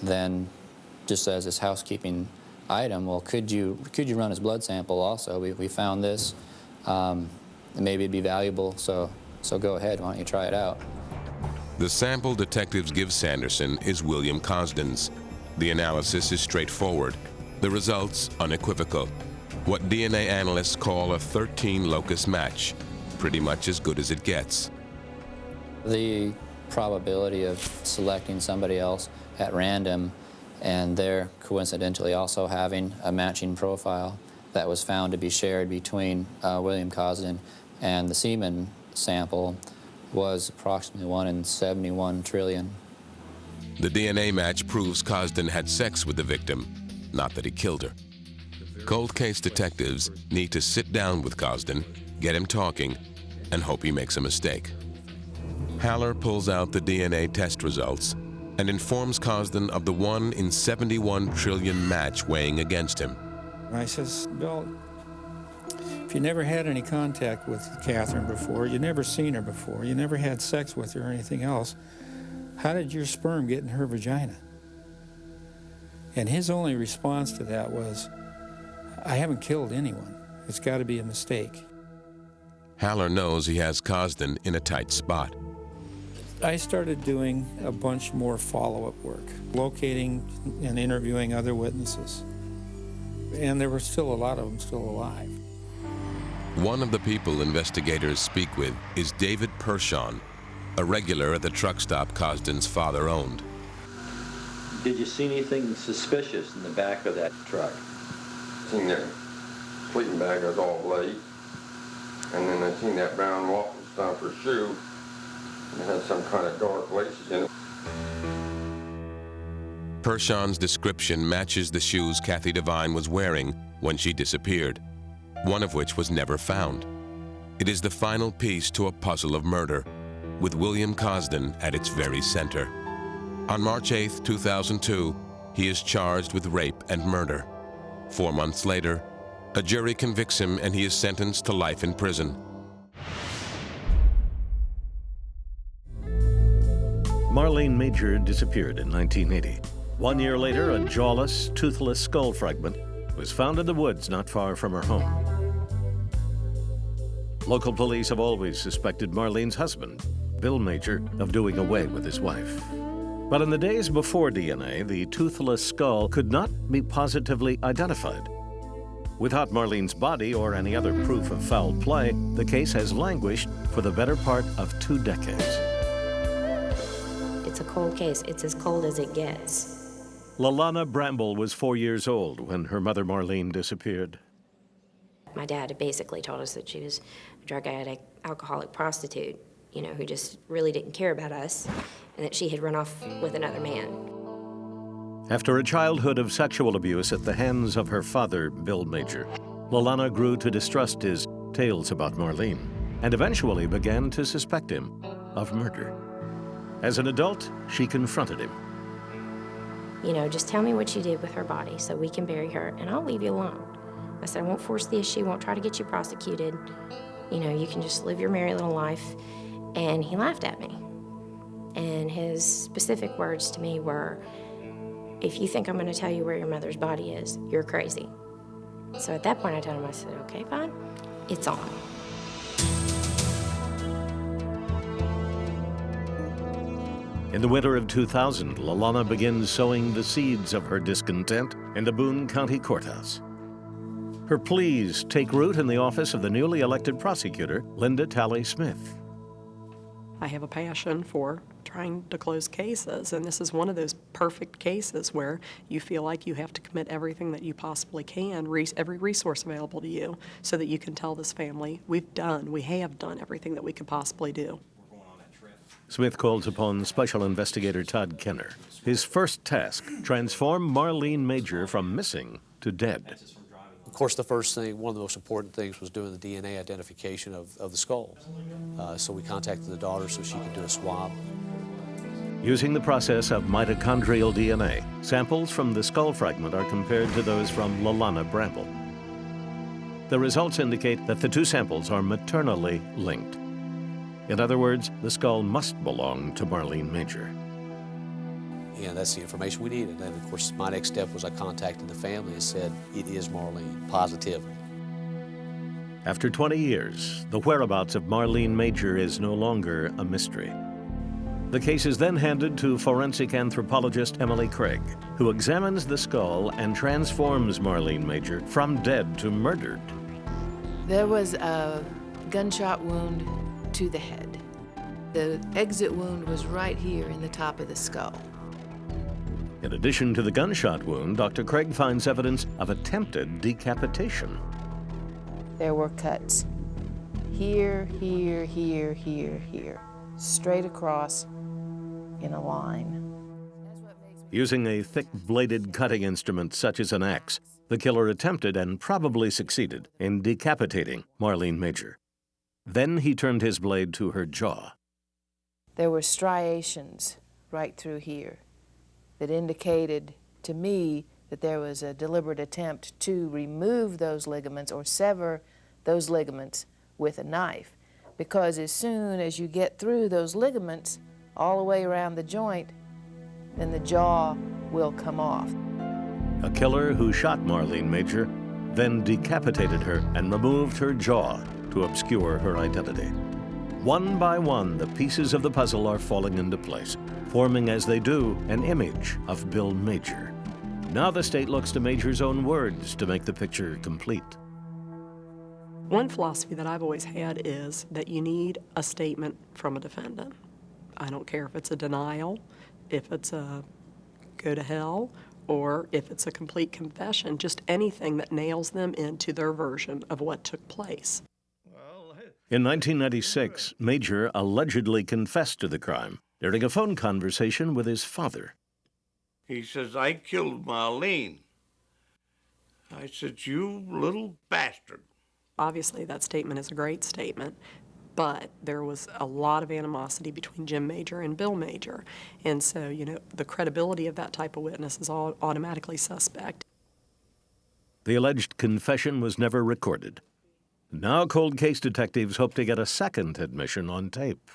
then just as this housekeeping item, well, could you run his blood sample also? We found this. Maybe it'd be valuable, so go ahead. Why don't you try it out? The sample detectives give Sanderson is William Cosden's. The analysis is straightforward. The results unequivocal. What DNA analysts call a 13-locus match, pretty much as good as it gets. The probability of selecting somebody else at random and they're coincidentally also having a matching profile that was found to be shared between William Cosden and the semen sample was approximately 1 in 71 trillion. The DNA match proves Cosden had sex with the victim, not that he killed her. Cold case detectives need to sit down with Cosden, get him talking, and hope he makes a mistake. Haller pulls out the DNA test results and informs Cosden of the 1 in 71 trillion match weighing against him. I says, Bill, if you never had any contact with Catherine before, you never seen her before, you never had sex with her or anything else, how did your sperm get in her vagina? And his only response to that was, I haven't killed anyone. It's got to be a mistake. Haller knows he has Cosden in a tight spot. I started doing a bunch more follow-up work, locating and interviewing other witnesses. And there were still a lot of them still alive. One of the people investigators speak with is David Pershon, a regular at the truck stop Cosden's father owned. Did you see anything suspicious in the back of that truck? Seen that sleeping bag was all bloody. And then I seen that brown walking stopper shoe. It had some kind of dark laces in it. Pershon's description matches the shoes Kathy Devine was wearing when she disappeared, one of which was never found. It is the final piece to a puzzle of murder, with William Cosden at its very center. On March 8, 2002, he is charged with rape and murder. 4 months later, a jury convicts him and he is sentenced to life in prison. Marlene Major disappeared in 1980. 1 year later, a jawless, toothless skull fragment was found in the woods not far from her home. Local police have always suspected Marlene's husband, Bill Major, of doing away with his wife. But in the days before DNA, the toothless skull could not be positively identified. Without Marlene's body or any other proof of foul play, the case has languished for the better part of 2 decades. It's a cold case. It's as cold as it gets. Lalana Bramble was 4 years old when her mother Marlene disappeared. My dad basically told us that she was a drug addict, alcoholic prostitute, you know, who just really didn't care about us, and that she had run off with another man. After a childhood of sexual abuse at the hands of her father, Bill Major, Lalana grew to distrust his tales about Marlene and eventually began to suspect him of murder. As an adult, she confronted him. You know, just tell me what you did with her body so we can bury her, and I'll leave you alone. I said, I won't force the issue, won't try to get you prosecuted. You know, you can just live your merry little life. And he laughed at me. And his specific words to me were, if you think I'm gonna tell you where your mother's body is, you're crazy. So at that point I told him, I said, okay, fine, it's on. In the winter of 2000, Lalana begins sowing the seeds of her discontent in the Boone County Courthouse. Her pleas take root in the office of the newly elected prosecutor, Linda Talley Smith. I have a passion for trying to close cases, and this is one of those perfect cases where you feel like you have to commit everything that you possibly can, every resource available to you, so that you can tell this family, we have done everything that we could possibly do. Smith calls upon Special Investigator Todd Kenner. His first task, transform Marlene Major from missing to dead. Of course, the first thing, one of the most important things, was doing the DNA identification of the skull. So we contacted the daughter so she could do a swab. Using the process of mitochondrial DNA, samples from the skull fragment are compared to those from Lalana Bramble. The results indicate that the two samples are maternally linked. In other words, the skull must belong to Marlene Major. And that's the information we needed. And then, of course, my next step was I contacted the family and said, it is Marlene, positively. After 20 years, the whereabouts of Marlene Major is no longer a mystery. The case is then handed to forensic anthropologist Emily Craig, who examines the skull and transforms Marlene Major from dead to murdered. There was a gunshot wound to the head. The exit wound was right here in the top of the skull. In addition to the gunshot wound, Dr. Craig finds evidence of attempted decapitation. There were cuts here, here, here, here, here, straight across in a line. Using a thick-bladed cutting instrument such as an axe, the killer attempted and probably succeeded in decapitating Marlene Major. Then he turned his blade to her jaw. There were striations right through here that indicated to me that there was a deliberate attempt to remove those ligaments or sever those ligaments with a knife. Because as soon as you get through those ligaments all the way around the joint, then the jaw will come off. A killer who shot Marlene Major, then decapitated her and removed her jaw to obscure her identity. One by one, the pieces of the puzzle are falling into place, forming as they do an image of Bill Major. Now the state looks to Major's own words to make the picture complete. One philosophy that I've always had is that you need a statement from a defendant. I don't care if it's a denial, if it's a go to hell, or if it's a complete confession, just anything that nails them into their version of what took place. In 1996, Major allegedly confessed to the crime during a phone conversation with his father. He says, I killed Marlene. I said, you little bastard. Obviously, that statement is a great statement, but there was a lot of animosity between Jim Major and Bill Major. And so, you know, the credibility of that type of witness is all automatically suspect. The alleged confession was never recorded. Now cold case detectives hope to get a second admission on tape.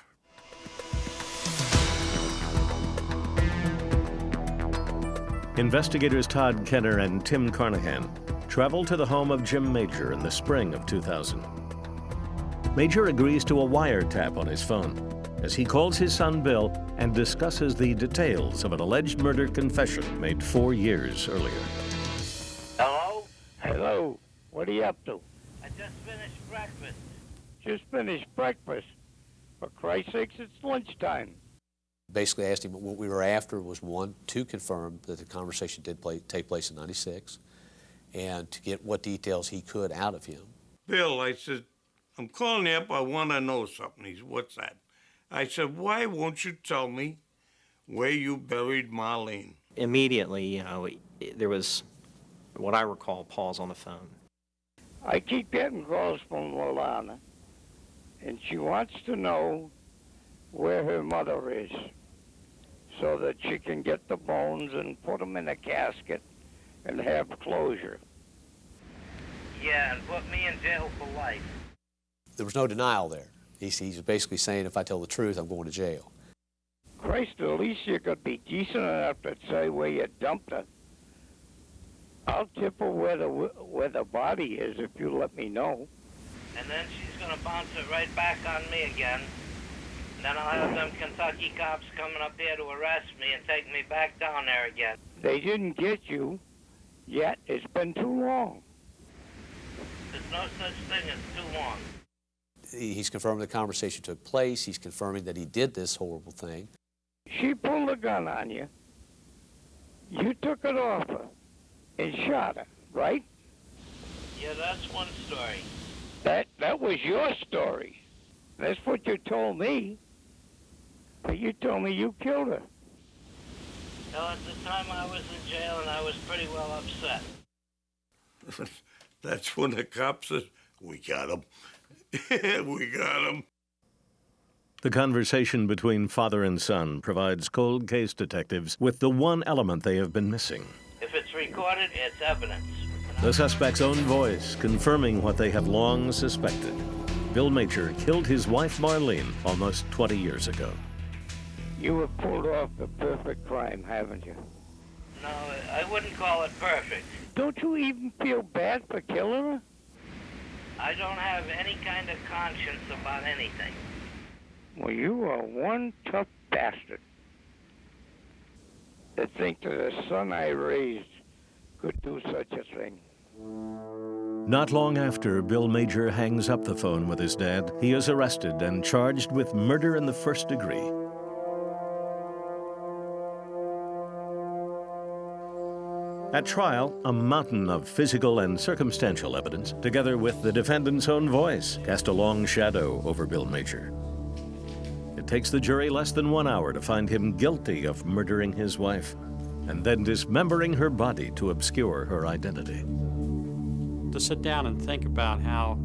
Investigators Todd Kenner and Tim Carnahan traveled to the home of Jim Major in the spring of 2000. Major agrees to a wiretap on his phone as he calls his son Bill and discusses the details of an alleged murder confession made 4 years earlier. Hello? Hello. What are you up to? I just finished breakfast. Just finished breakfast. For Christ's sakes, it's lunchtime. Basically asked him what we were after was, one, to confirm that the conversation did take place in '96, and to get what details he could out of him. Bill, I said, I'm calling you up, I want to know something. He said, what's that? I said, why won't you tell me where you buried Marlene? Immediately, you know, there was what I recall pause on the phone. I keep getting calls from Lolana, and she wants to know where her mother is so that she can get the bones and put them in a casket and have closure. Yeah, and put me in jail for life. There was no denial there. He's basically saying, if I tell the truth, I'm going to jail. Christ, at least you could be decent enough to say where you dumped her. I'll tip her where the body is if you let me know. And then she's gonna bounce it right back on me again. Then I'll have them Kentucky cops coming up here to arrest me and take me back down there again. They didn't get you yet. It's been too long. There's no such thing as too long. He's confirming the conversation took place. He's confirming that he did this horrible thing. She pulled a gun on you. You took it off her and shot her, right? Yeah, that's one story. That was your story. That's what you told me. But you told me you killed her. Well, at the time I was in jail and I was pretty well upset. That's when the cops said, we got him. We got him. The conversation between father and son provides cold case detectives with the one element they have been missing. If it's recorded, it's evidence. The suspect's own voice confirming what they have long suspected. Bill Major killed his wife Marlene almost 20 years ago. You have pulled off the perfect crime, haven't you? No, I wouldn't call it perfect. Don't you even feel bad for killing her? I don't have any kind of conscience about anything. Well, you are one tough bastard. To think that the son I raised could do such a thing. Not long after Bill Major hangs up the phone with his dad, he is arrested and charged with murder in the first degree. At trial, a mountain of physical and circumstantial evidence, together with the defendant's own voice, cast a long shadow over Bill Major. It takes the jury less than 1 hour to find him guilty of murdering his wife and then dismembering her body to obscure her identity. To sit down and think about how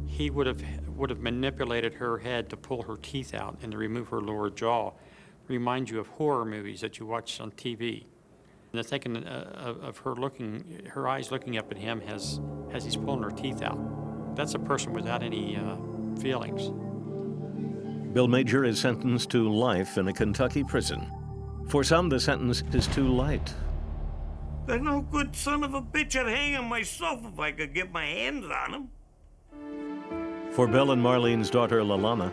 he would have manipulated her head to pull her teeth out and to remove her lower jaw reminds you of horror movies that you watch on TV. And the thinking of her eyes looking up at him as he's pulling her teeth out. That's a person without any feelings. Bill Major is sentenced to life in a Kentucky prison. For some, the sentence is too light. There's no good son of a bitch I'd hang him myself if I could get my hands on him. For Bill and Marlene's daughter, Lalana,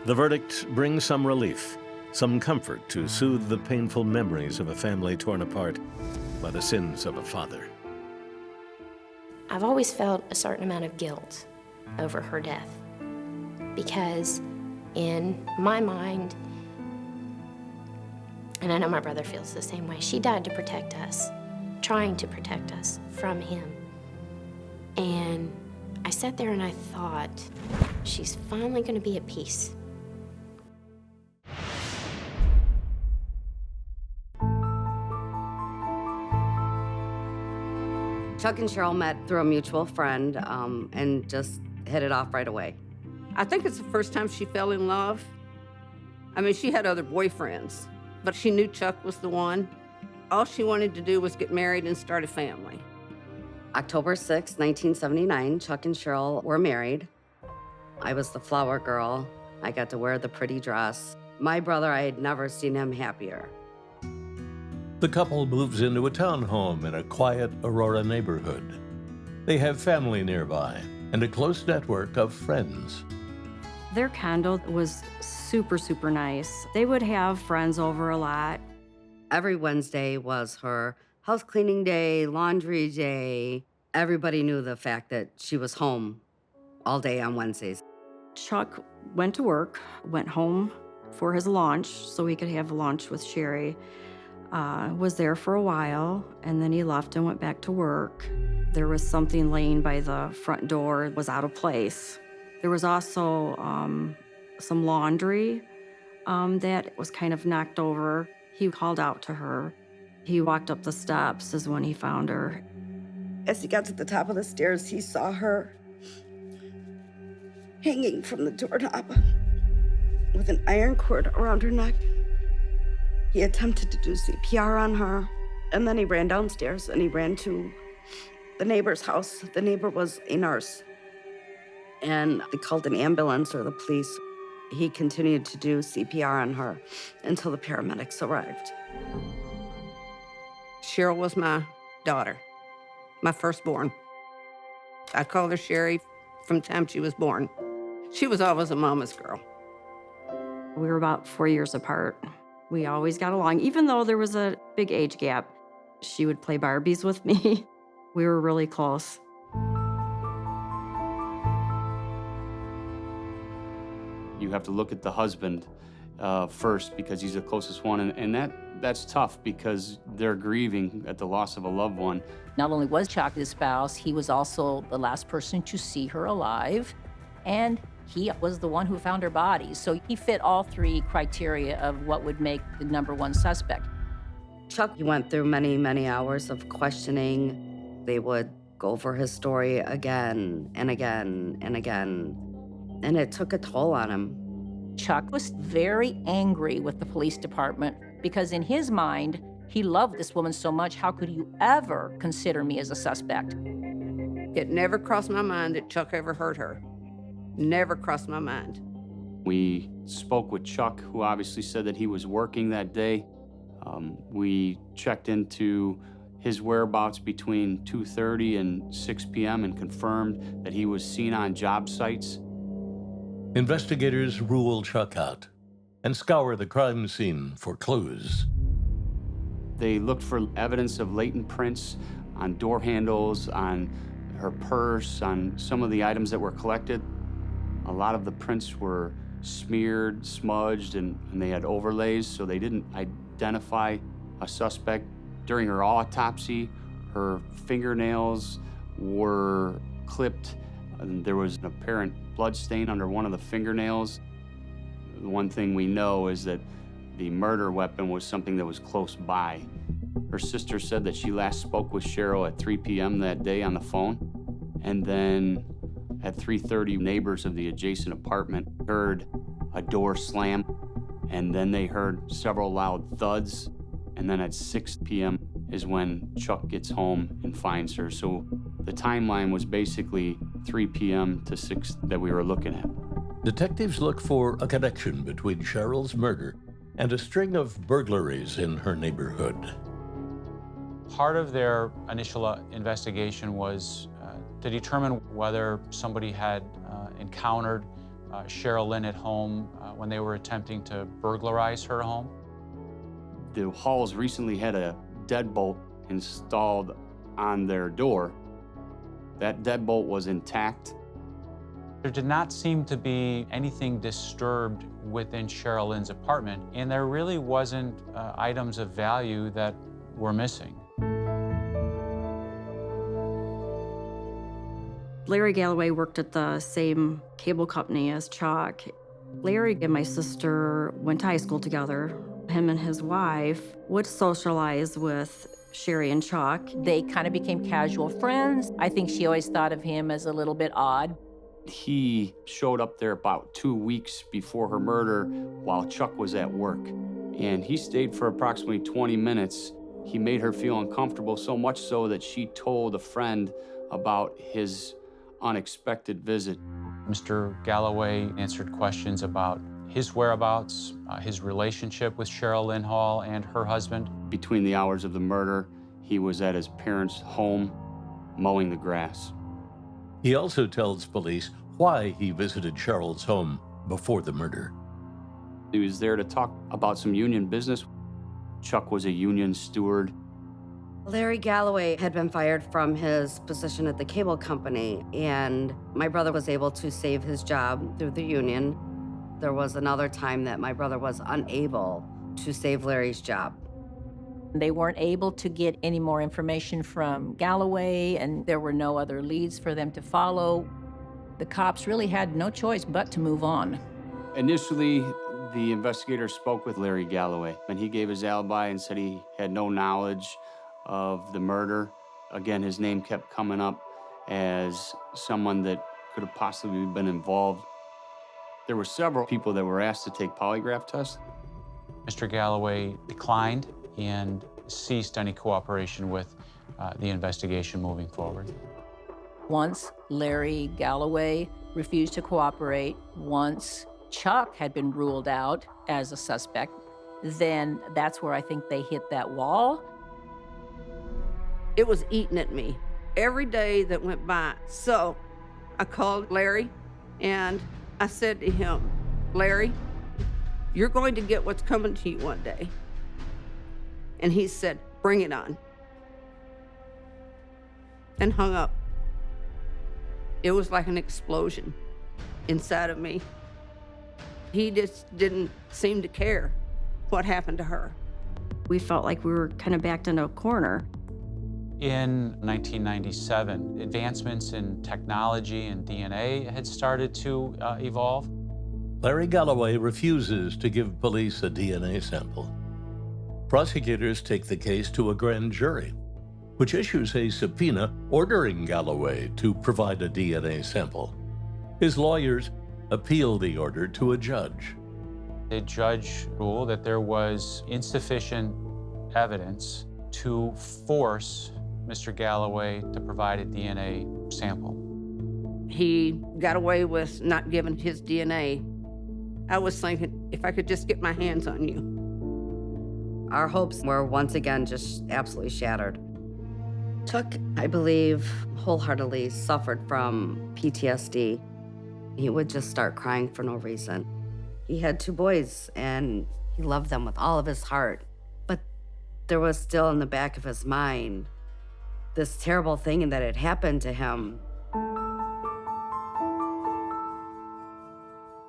the verdict brings some relief, some comfort to soothe the painful memories of a family torn apart by the sins of a father. I've always felt a certain amount of guilt over her death because in my mind, and I know my brother feels the same way, she died to protect us, trying to protect us from him. And I sat there and I thought, she's finally going to be at peace. Chuck and Cheryl met through a mutual friend and just hit it off right away. I think it's the first time she fell in love. I mean, she had other boyfriends, but she knew Chuck was the one. All she wanted to do was get married and start a family. October 6, 1979, Chuck and Cheryl were married. I was the flower girl. I got to wear the pretty dress. My brother, I had never seen him happier. The couple moves into a townhome in a quiet Aurora neighborhood. They have family nearby and a close network of friends. Their condo was super, super nice. They would have friends over a lot. Every Wednesday was her house cleaning day, laundry day. Everybody knew the fact that she was home all day on Wednesdays. Chuck went to work, went home for his lunch so he could have lunch with Sherry. Was there for a while, and then he left and went back to work. There was something laying by the front door. It was out of place. There was also some laundry that was kind of knocked over. He called out to her. He walked up the steps is when he found her. As he got to the top of the stairs, he saw her hanging from the doorknob with an iron cord around her neck. He attempted to do CPR on her, and then he ran downstairs and he ran to the neighbor's house. The neighbor was a nurse, and they called an ambulance or the police. He continued to do CPR on her until the paramedics arrived. Cheryl was my daughter, my firstborn. I called her Sherry from the time she was born. She was always a mama's girl. We were about 4 years apart. We always got along, even though there was a big age gap. She would play Barbies with me. We were really close. You have to look at the husband first because he's the closest one, and that's tough because they're grieving at the loss of a loved one. Not only was Chuck his spouse, he was also the last person to see her alive, and he was the one who found her body. So he fit all three criteria of what would make the #1 suspect. Chuck went through many, many hours of questioning. They would go over his story again and again and again, and it took a toll on him. Chuck was very angry with the police department because in his mind, he loved this woman so much, how could you ever consider me as a suspect? It never crossed my mind that Chuck ever hurt her. Never crossed my mind. We spoke with Chuck, who obviously said that he was working that day. We checked into his whereabouts between 2:30 and 6 p.m. and confirmed that he was seen on job sites. Investigators rule Chuck out and scour the crime scene for clues. They looked for evidence of latent prints on door handles, on her purse, on some of the items that were collected. A lot of the prints were smeared, smudged, and they had overlays, so they didn't identify a suspect. During her autopsy, her fingernails were clipped, and there was an apparent blood stain under one of the fingernails. The one thing we know is that the murder weapon was something that was close by. Her sister said that she last spoke with Cheryl at 3 p.m. that day on the phone, and then at 3:30, neighbors of the adjacent apartment heard a door slam, and then they heard several loud thuds, and then at 6 p.m. is when Chuck gets home and finds her. So the timeline was basically 3 p.m. to 6 that we were looking at. Detectives look for a connection between Cheryl's murder and a string of burglaries in her neighborhood. Part of their initial investigation was to determine whether somebody had encountered Cheryl Lynn at home when they were attempting to burglarize her home. The Halls recently had a deadbolt installed on their door. That deadbolt was intact. There did not seem to be anything disturbed within Cheryl Lynn's apartment, and there really wasn't items of value that were missing. Larry Galloway worked at the same cable company as Chuck. Larry and my sister went to high school together. Him and his wife would socialize with Sherry and Chuck. They kind of became casual friends. I think she always thought of him as a little bit odd. He showed up there about 2 weeks before her murder while Chuck was at work. And he stayed for approximately 20 minutes. He made her feel uncomfortable, so much so that she told a friend about his unexpected visit. Mr. Galloway answered questions about his whereabouts, his relationship with Cheryl Lynn Hall and her husband. Between the hours of the murder, he was at his parents' home mowing the grass. He also tells police why he visited Cheryl's home before the murder. He was there to talk about some union business. Chuck was a union steward. Larry Galloway had been fired from his position at the cable company, and my brother was able to save his job through the union. There was another time that my brother was unable to save Larry's job. They weren't able to get any more information from Galloway, and there were no other leads for them to follow. The cops really had no choice but to move on. Initially, the investigator spoke with Larry Galloway, and he gave his alibi and said he had no knowledge of the murder. Again, his name kept coming up as someone that could have possibly been involved. There were several people that were asked to take polygraph tests. Mr. Galloway declined and ceased any cooperation with the investigation moving forward. Once Larry Galloway refused to cooperate, once Chuck had been ruled out as a suspect, then that's where I think they hit that wall. It was eating at me every day that went by. So I called Larry and I said to him, Larry, you're going to get what's coming to you one day. And he said, bring it on. And hung up. It was like an explosion inside of me. He just didn't seem to care what happened to her. We felt like we were kind of backed into a corner. In 1997, advancements in technology and DNA had started to evolve. Larry Galloway refuses to give police a DNA sample. Prosecutors take the case to a grand jury, which issues a subpoena ordering Galloway to provide a DNA sample. His lawyers appeal the order to a judge. The judge ruled that there was insufficient evidence to force Mr. Galloway to provide a DNA sample. He got away with not giving his DNA. I was thinking, if I could just get my hands on you. Our hopes were once again just absolutely shattered. Chuck, I believe, wholeheartedly suffered from PTSD. He would just start crying for no reason. He had 2 boys, and he loved them with all of his heart. But there was still in the back of his mind this terrible thing that had happened to him.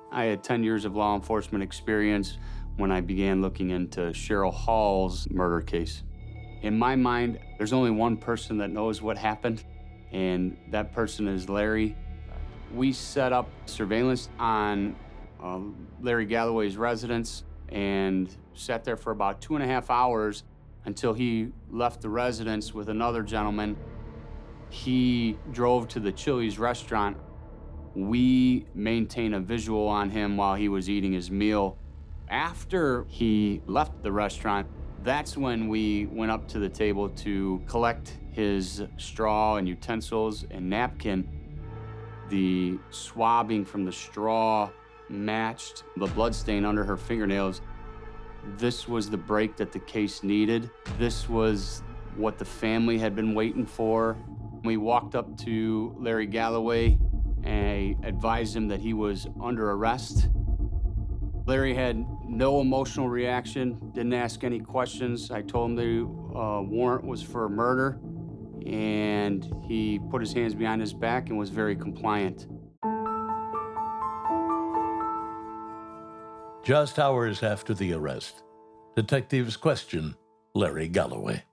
I had 10 years of law enforcement experience when I began looking into Cheryl Hall's murder case. In my mind, there's only one person that knows what happened, and that person is Larry. We set up surveillance on Larry Galloway's residence and sat there for about 2.5 hours until he left the residence with another gentleman. He drove to the Chili's restaurant. We maintained a visual on him while he was eating his meal. After he left the restaurant, that's when we went up to the table to collect his straw and utensils and napkin. The swabbing from the straw matched the bloodstain under her fingernails. This was the break that the case needed. This was what the family had been waiting for. We walked up to Larry Galloway and I advised him that he was under arrest. Larry had no emotional reaction, didn't ask any questions. I told him the warrant was for murder, and he put his hands behind his back and was very compliant. Just hours after the arrest, detectives question Larry Galloway.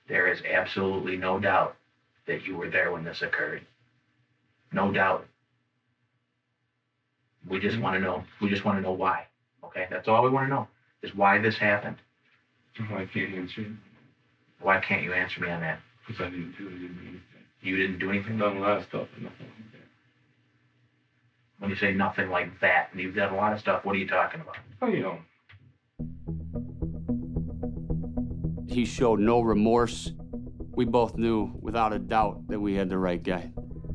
There is absolutely no doubt that you were there when this occurred. No doubt. We just want to know. We just want to know why. Okay, that's all we want to know, is why this happened. I can't answer you. Why can't you answer me on that? Because I didn't do anything. You didn't do anything? Done a lot of stuff, nothing like that. When you say nothing like that, and you've done a lot of stuff, what are you talking about? Oh, you know. He showed no remorse. We both knew without a doubt that we had the right guy.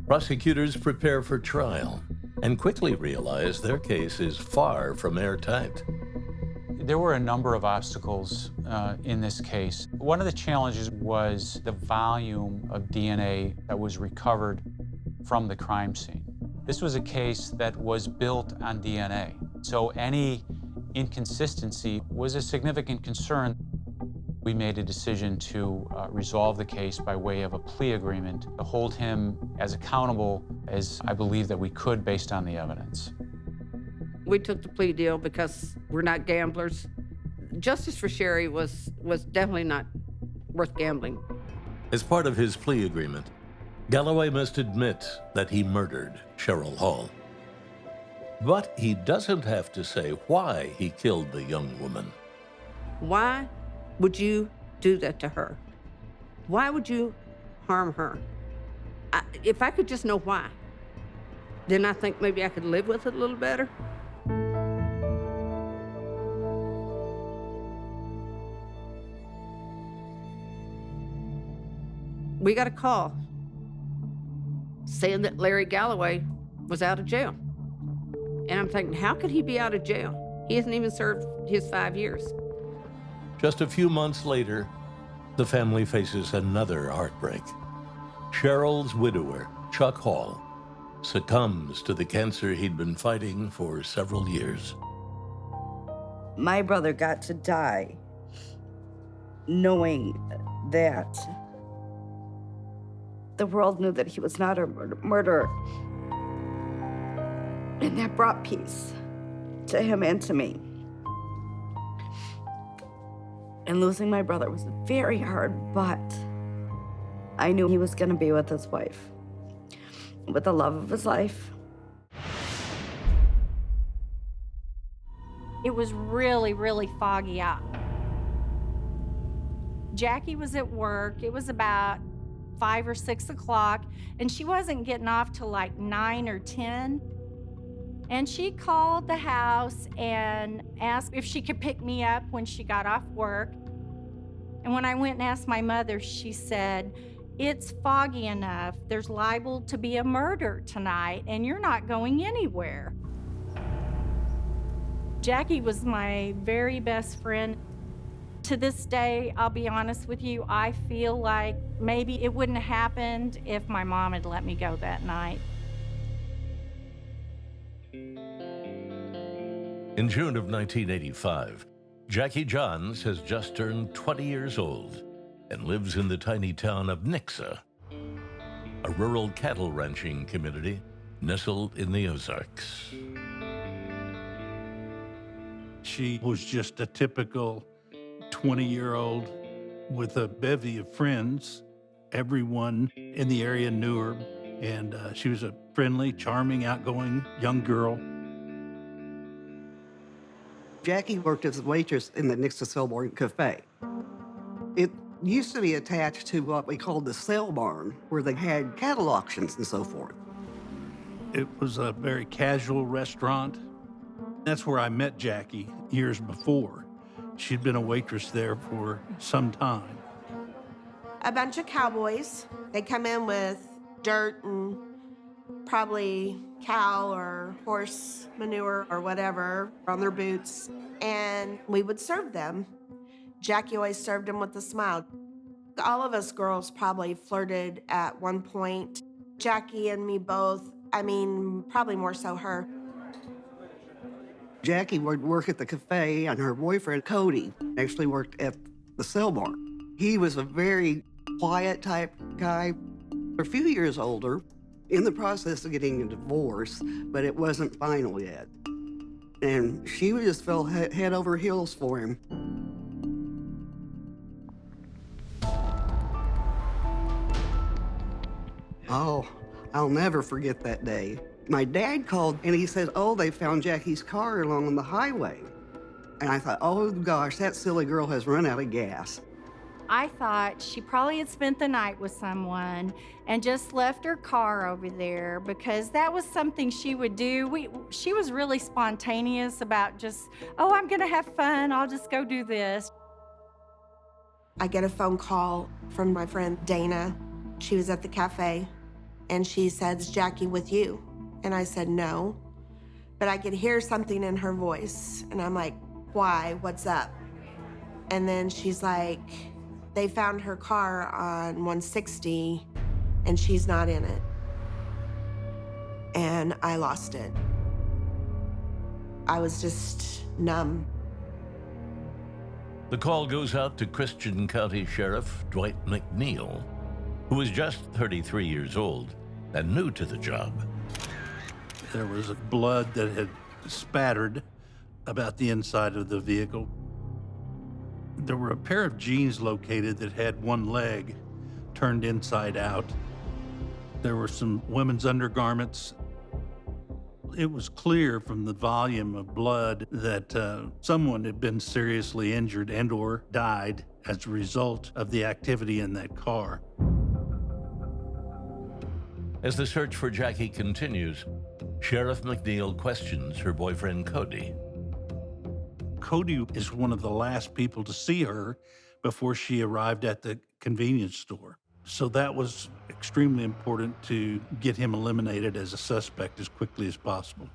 Prosecutors prepare for trial and quickly realize their case is far from airtight. There were a number of obstacles in this case. One of the challenges was the volume of DNA that was recovered from the crime scene. This was a case that was built on DNA, so any inconsistency was a significant concern. We made a decision to resolve the case by way of a plea agreement to hold him as accountable as I believe that we could based on the evidence. We took the plea deal because we're not gamblers. Justice for Sherry was definitely not worth gambling. As part of his plea agreement, Galloway must admit that he murdered Cheryl Hall. But he doesn't have to say why he killed the young woman. Why would you do that to her? Why would you harm her? If I could just know why, then I think maybe I could live with it a little better. We got a call saying that Larry Galloway was out of jail. And I'm thinking, how could he be out of jail? He hasn't even served his 5 years. Just a few months later, the family faces another heartbreak. Cheryl's widower, Chuck Hall, succumbs to the cancer he'd been fighting for several years. My brother got to die knowing that the world knew that he was not a murderer. And that brought peace to him and to me. And losing my brother was very hard, but I knew he was going to be with his wife, with the love of his life. It was really, really foggy out. Jackie was at work. It was about 5 or 6 o'clock, and she wasn't getting off till like 9 or 10. And she called the house and asked if she could pick me up when she got off work. And when I went and asked my mother, she said, "It's foggy enough. There's liable to be a murder tonight, and you're not going anywhere." Jackie was my very best friend. To this day, I'll be honest with you, I feel like maybe it wouldn't have happened if my mom had let me go that night. In June of 1985, Jackie Johns has just turned 20 years old and lives in the tiny town of Nixa, a rural cattle ranching community nestled in the Ozarks. She was just a typical 20-year-old with a bevy of friends. Everyone in the area knew her, and she was a friendly, charming, outgoing young girl. Jackie worked as a waitress in the Nixa Selborne Cafe. It used to be attached to what we called the sale barn, where they had cattle auctions and so forth. It was a very casual restaurant. That's where I met Jackie years before. She'd been a waitress there for some time. A bunch of cowboys. They come in with dirt and probably cow or horse manure or whatever on their boots, and we would serve them. Jackie always served them with a smile. All of us girls probably flirted at one point. Jackie and me both, I mean, probably more so her. Jackie would work at the cafe, and her boyfriend, Cody, actually worked at the sale barn. He was a very quiet type guy, a few years older, in the process of getting a divorce, but it wasn't final yet. And she just fell head over heels for him. Oh, I'll never forget that day. My dad called and he said, "Oh, they found Jackie's car along the highway." And I thought, oh gosh, that silly girl has run out of gas. I thought she probably had spent the night with someone and just left her car over there because that was something she would do. She was really spontaneous about just, oh, I'm gonna have fun, I'll just go do this. I get a phone call from my friend Dana. She was at the cafe, and she said, "Is Jackie with you?" And I said, "No." But I could hear something in her voice, and I'm like, "Why? What's up?" And then she's like, "They found her car on 160, and she's not in it." And I lost it. I was just numb. The call goes out to Christian County Sheriff Dwight McNeil, who was just 33 years old and new to the job. There was blood that had spattered about the inside of the vehicle. There were a pair of jeans located that had one leg turned inside out. There were some women's undergarments. It was clear from the volume of blood that someone had been seriously injured and/or died as a result of the activity in that car. As the search for Jackie continues, Sheriff McNeil questions her boyfriend, Cody. Cody is one of the last people to see her before she arrived at the convenience store. So that was extremely important to get him eliminated as a suspect as quickly as possible.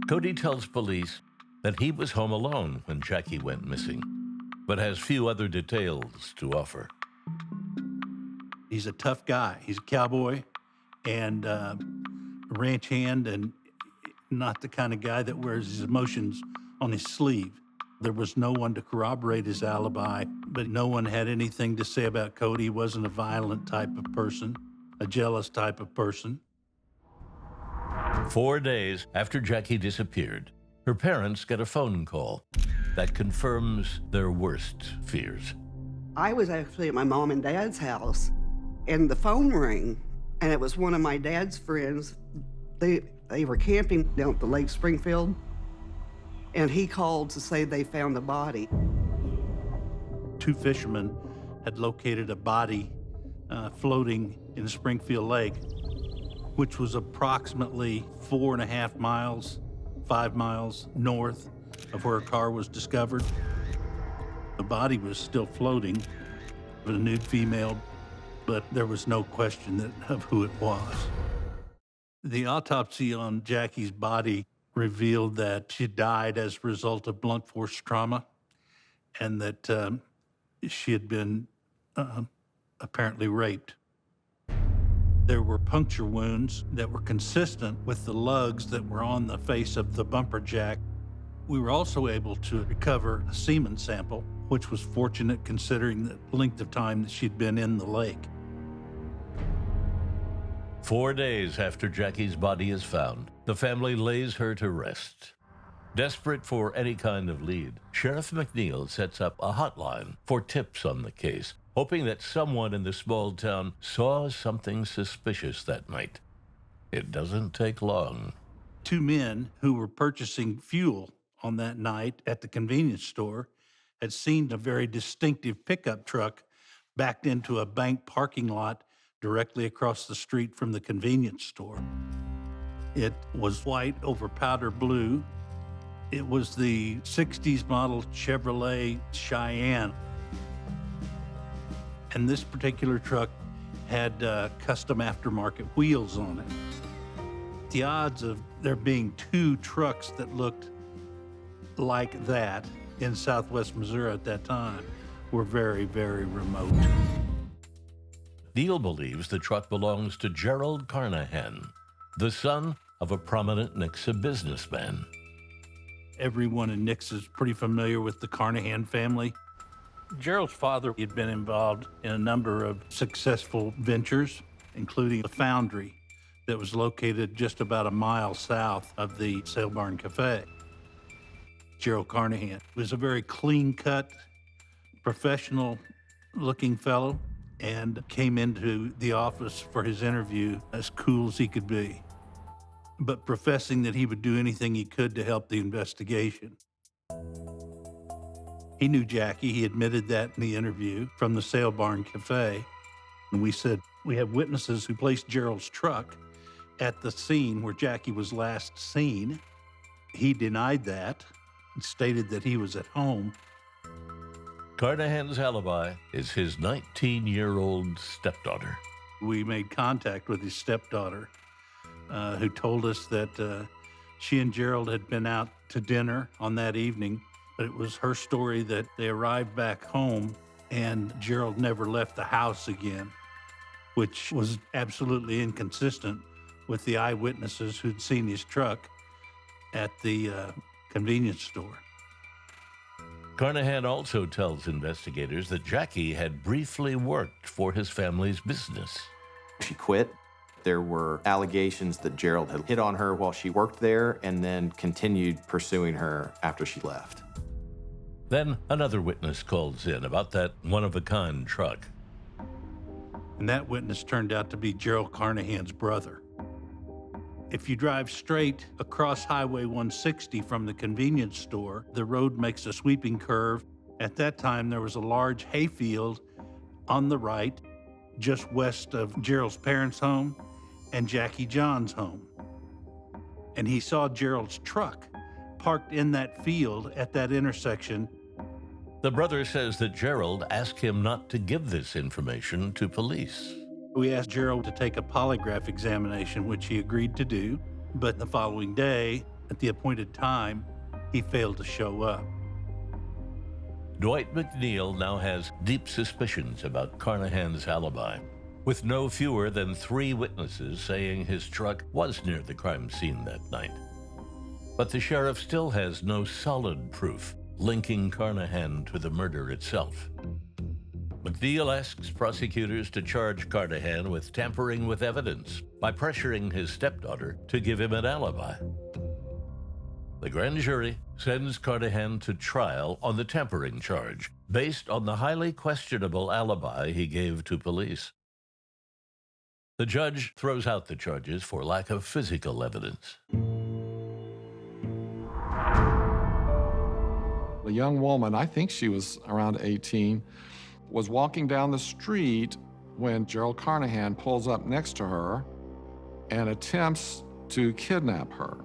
Cody tells police that he was home alone when Jackie went missing, but has few other details to offer. He's a tough guy. He's a cowboy and a ranch hand, and not the kind of guy that wears his emotions on his sleeve. There was no one to corroborate his alibi, but no one had anything to say about Cody. He wasn't a violent type of person, a jealous type of person. 4 days after Jackie disappeared, her parents get a phone call that confirms their worst fears. I was actually at my mom and dad's house, and the phone rang, and it was one of my dad's friends. They were camping down at the Lake Springfield, and he called to say they found a body. 2 fishermen had located a body floating in the Springfield Lake, which was approximately 4.5 miles, 5 miles north of where a car was discovered. The body was still floating, with a nude female, but there was no question of who it was. The autopsy on Jackie's body revealed that she died as a result of blunt force trauma, and that she had been apparently raped. There were puncture wounds that were consistent with the lugs that were on the face of the bumper jack. We were also able to recover a semen sample, which was fortunate considering the length of time that she'd been in the lake. 4 days after Jackie's body is found, the family lays her to rest. Desperate for any kind of lead, Sheriff McNeil sets up a hotline for tips on the case, hoping that someone in the small town saw something suspicious that night. It doesn't take long. 2 men who were purchasing fuel on that night at the convenience store had seen a very distinctive pickup truck backed into a bank parking lot directly across the street from the convenience store. It was white over powder blue. It was the 60s model Chevrolet Cheyenne. And this particular truck had custom aftermarket wheels on it. The odds of there being 2 trucks that looked like that in southwest Missouri at that time were very, very remote. Neil believes the truck belongs to Gerald Carnahan, the son of a prominent Nixa businessman. Everyone in Nixa is pretty familiar with the Carnahan family. Gerald's father had been involved in a number of successful ventures, including a foundry that was located just about a mile south of the Sale Barn Cafe. Gerald Carnahan was a very clean-cut, professional-looking fellow, and came into the office for his interview as cool as he could be, but professing that he would do anything he could to help the investigation. He knew Jackie. He admitted that in the interview from the Sale Barn Cafe. And we said, we have witnesses who placed Gerald's truck at the scene where Jackie was last seen. He denied that and stated that he was at home. Carnahan's alibi is his 19-year-old stepdaughter. We made contact with his stepdaughter, who told us that she and Gerald had been out to dinner on that evening. But it was her story that they arrived back home and Gerald never left the house again, which was absolutely inconsistent with the eyewitnesses who'd seen his truck at the convenience store. Carnahan also tells investigators that Jackie had briefly worked for his family's business. She quit There were allegations that Gerald had hit on her while she worked there and then continued pursuing her after she left. Then another witness calls in about that one-of-a-kind truck. And that witness turned out to be Gerald Carnahan's brother. If you drive straight across Highway 160 from the convenience store, the road makes a sweeping curve. At that time, there was a large hayfield on the right, just west of Gerald's parents' home and Jackie John's home. And he saw Gerald's truck parked in that field at that intersection. The brother says that Gerald asked him not to give this information to police. We asked Gerald to take a polygraph examination, which he agreed to do, but the following day, at the appointed time, he failed to show up. Dwight McNeil now has deep suspicions about Carnahan's alibi, with no fewer than 3 witnesses saying his truck was near the crime scene that night. But the sheriff still has no solid proof linking Carnahan to the murder itself. McNeil asks prosecutors to charge Carnahan with tampering with evidence by pressuring his stepdaughter to give him an alibi. The grand jury sends Carnahan to trial on the tampering charge, based on the highly questionable alibi he gave to police. The judge throws out the charges for lack of physical evidence. A young woman, I think she was around 18, was walking down the street when Gerald Carnahan pulls up next to her and attempts to kidnap her.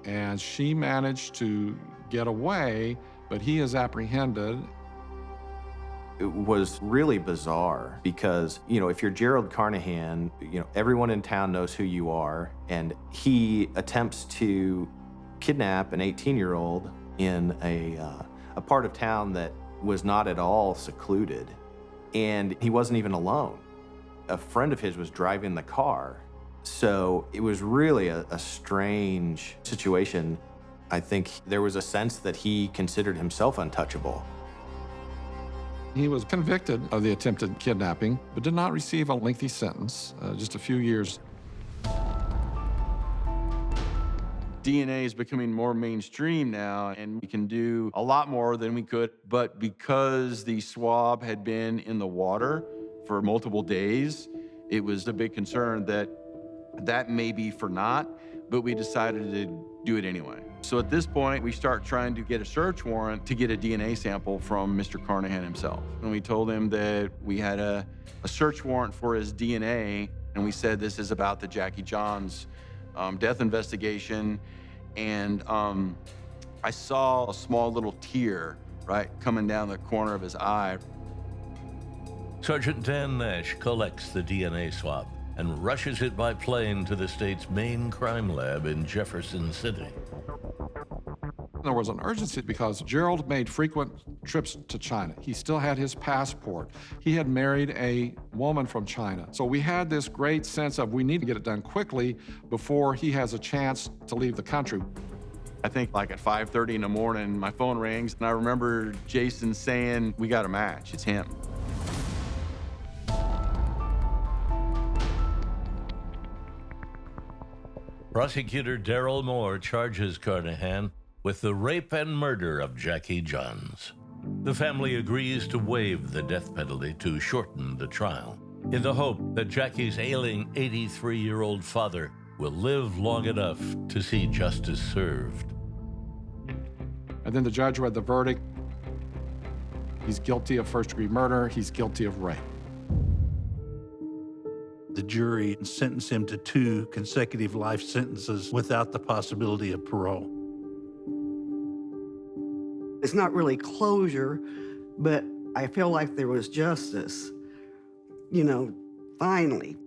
And she managed to get away, but he is apprehended. It was really bizarre because, if you're Gerald Carnahan, everyone in town knows who you are, and he attempts to kidnap an 18-year-old in a part of town that was not at all secluded, and he wasn't even alone. A friend of his was driving the car. So it was really a strange situation. I think there was a sense that he considered himself untouchable. He was convicted of the attempted kidnapping, but did not receive a lengthy sentence, just a few years. DNA is becoming more mainstream now, and we can do a lot more than we could. But because the swab had been in the water for multiple days, it was a big concern that may be for naught, but we decided to do it anyway. So at this point, we start trying to get a search warrant to get a DNA sample from Mr. Carnahan himself. And we told him that we had a search warrant for his DNA, and we said this is about the Jackie John's death investigation. And I saw a small little tear, coming down the corner of his eye. Sergeant Dan Nash collects the DNA swab and rushes it by plane to the state's main crime lab in Jefferson City. There was an urgency because Gerald made frequent trips to China. He still had his passport. He had married a woman from China. So we had this great sense of we need to get it done quickly before he has a chance to leave the country. I think like at 5:30 in the morning, my phone rings, and I remember Jason saying, "We got a match, it's him." Prosecutor Darrell Moore charges Carnahan with the rape and murder of Jackie Johns. The family agrees to waive the death penalty to shorten the trial, in the hope that Jackie's ailing 83-year-old father will live long enough to see justice served. And then the judge read the verdict. He's guilty of first-degree murder. He's guilty of rape. The jury sentenced him to 2 consecutive life sentences without the possibility of parole. It's not really closure, but I feel like there was justice, finally.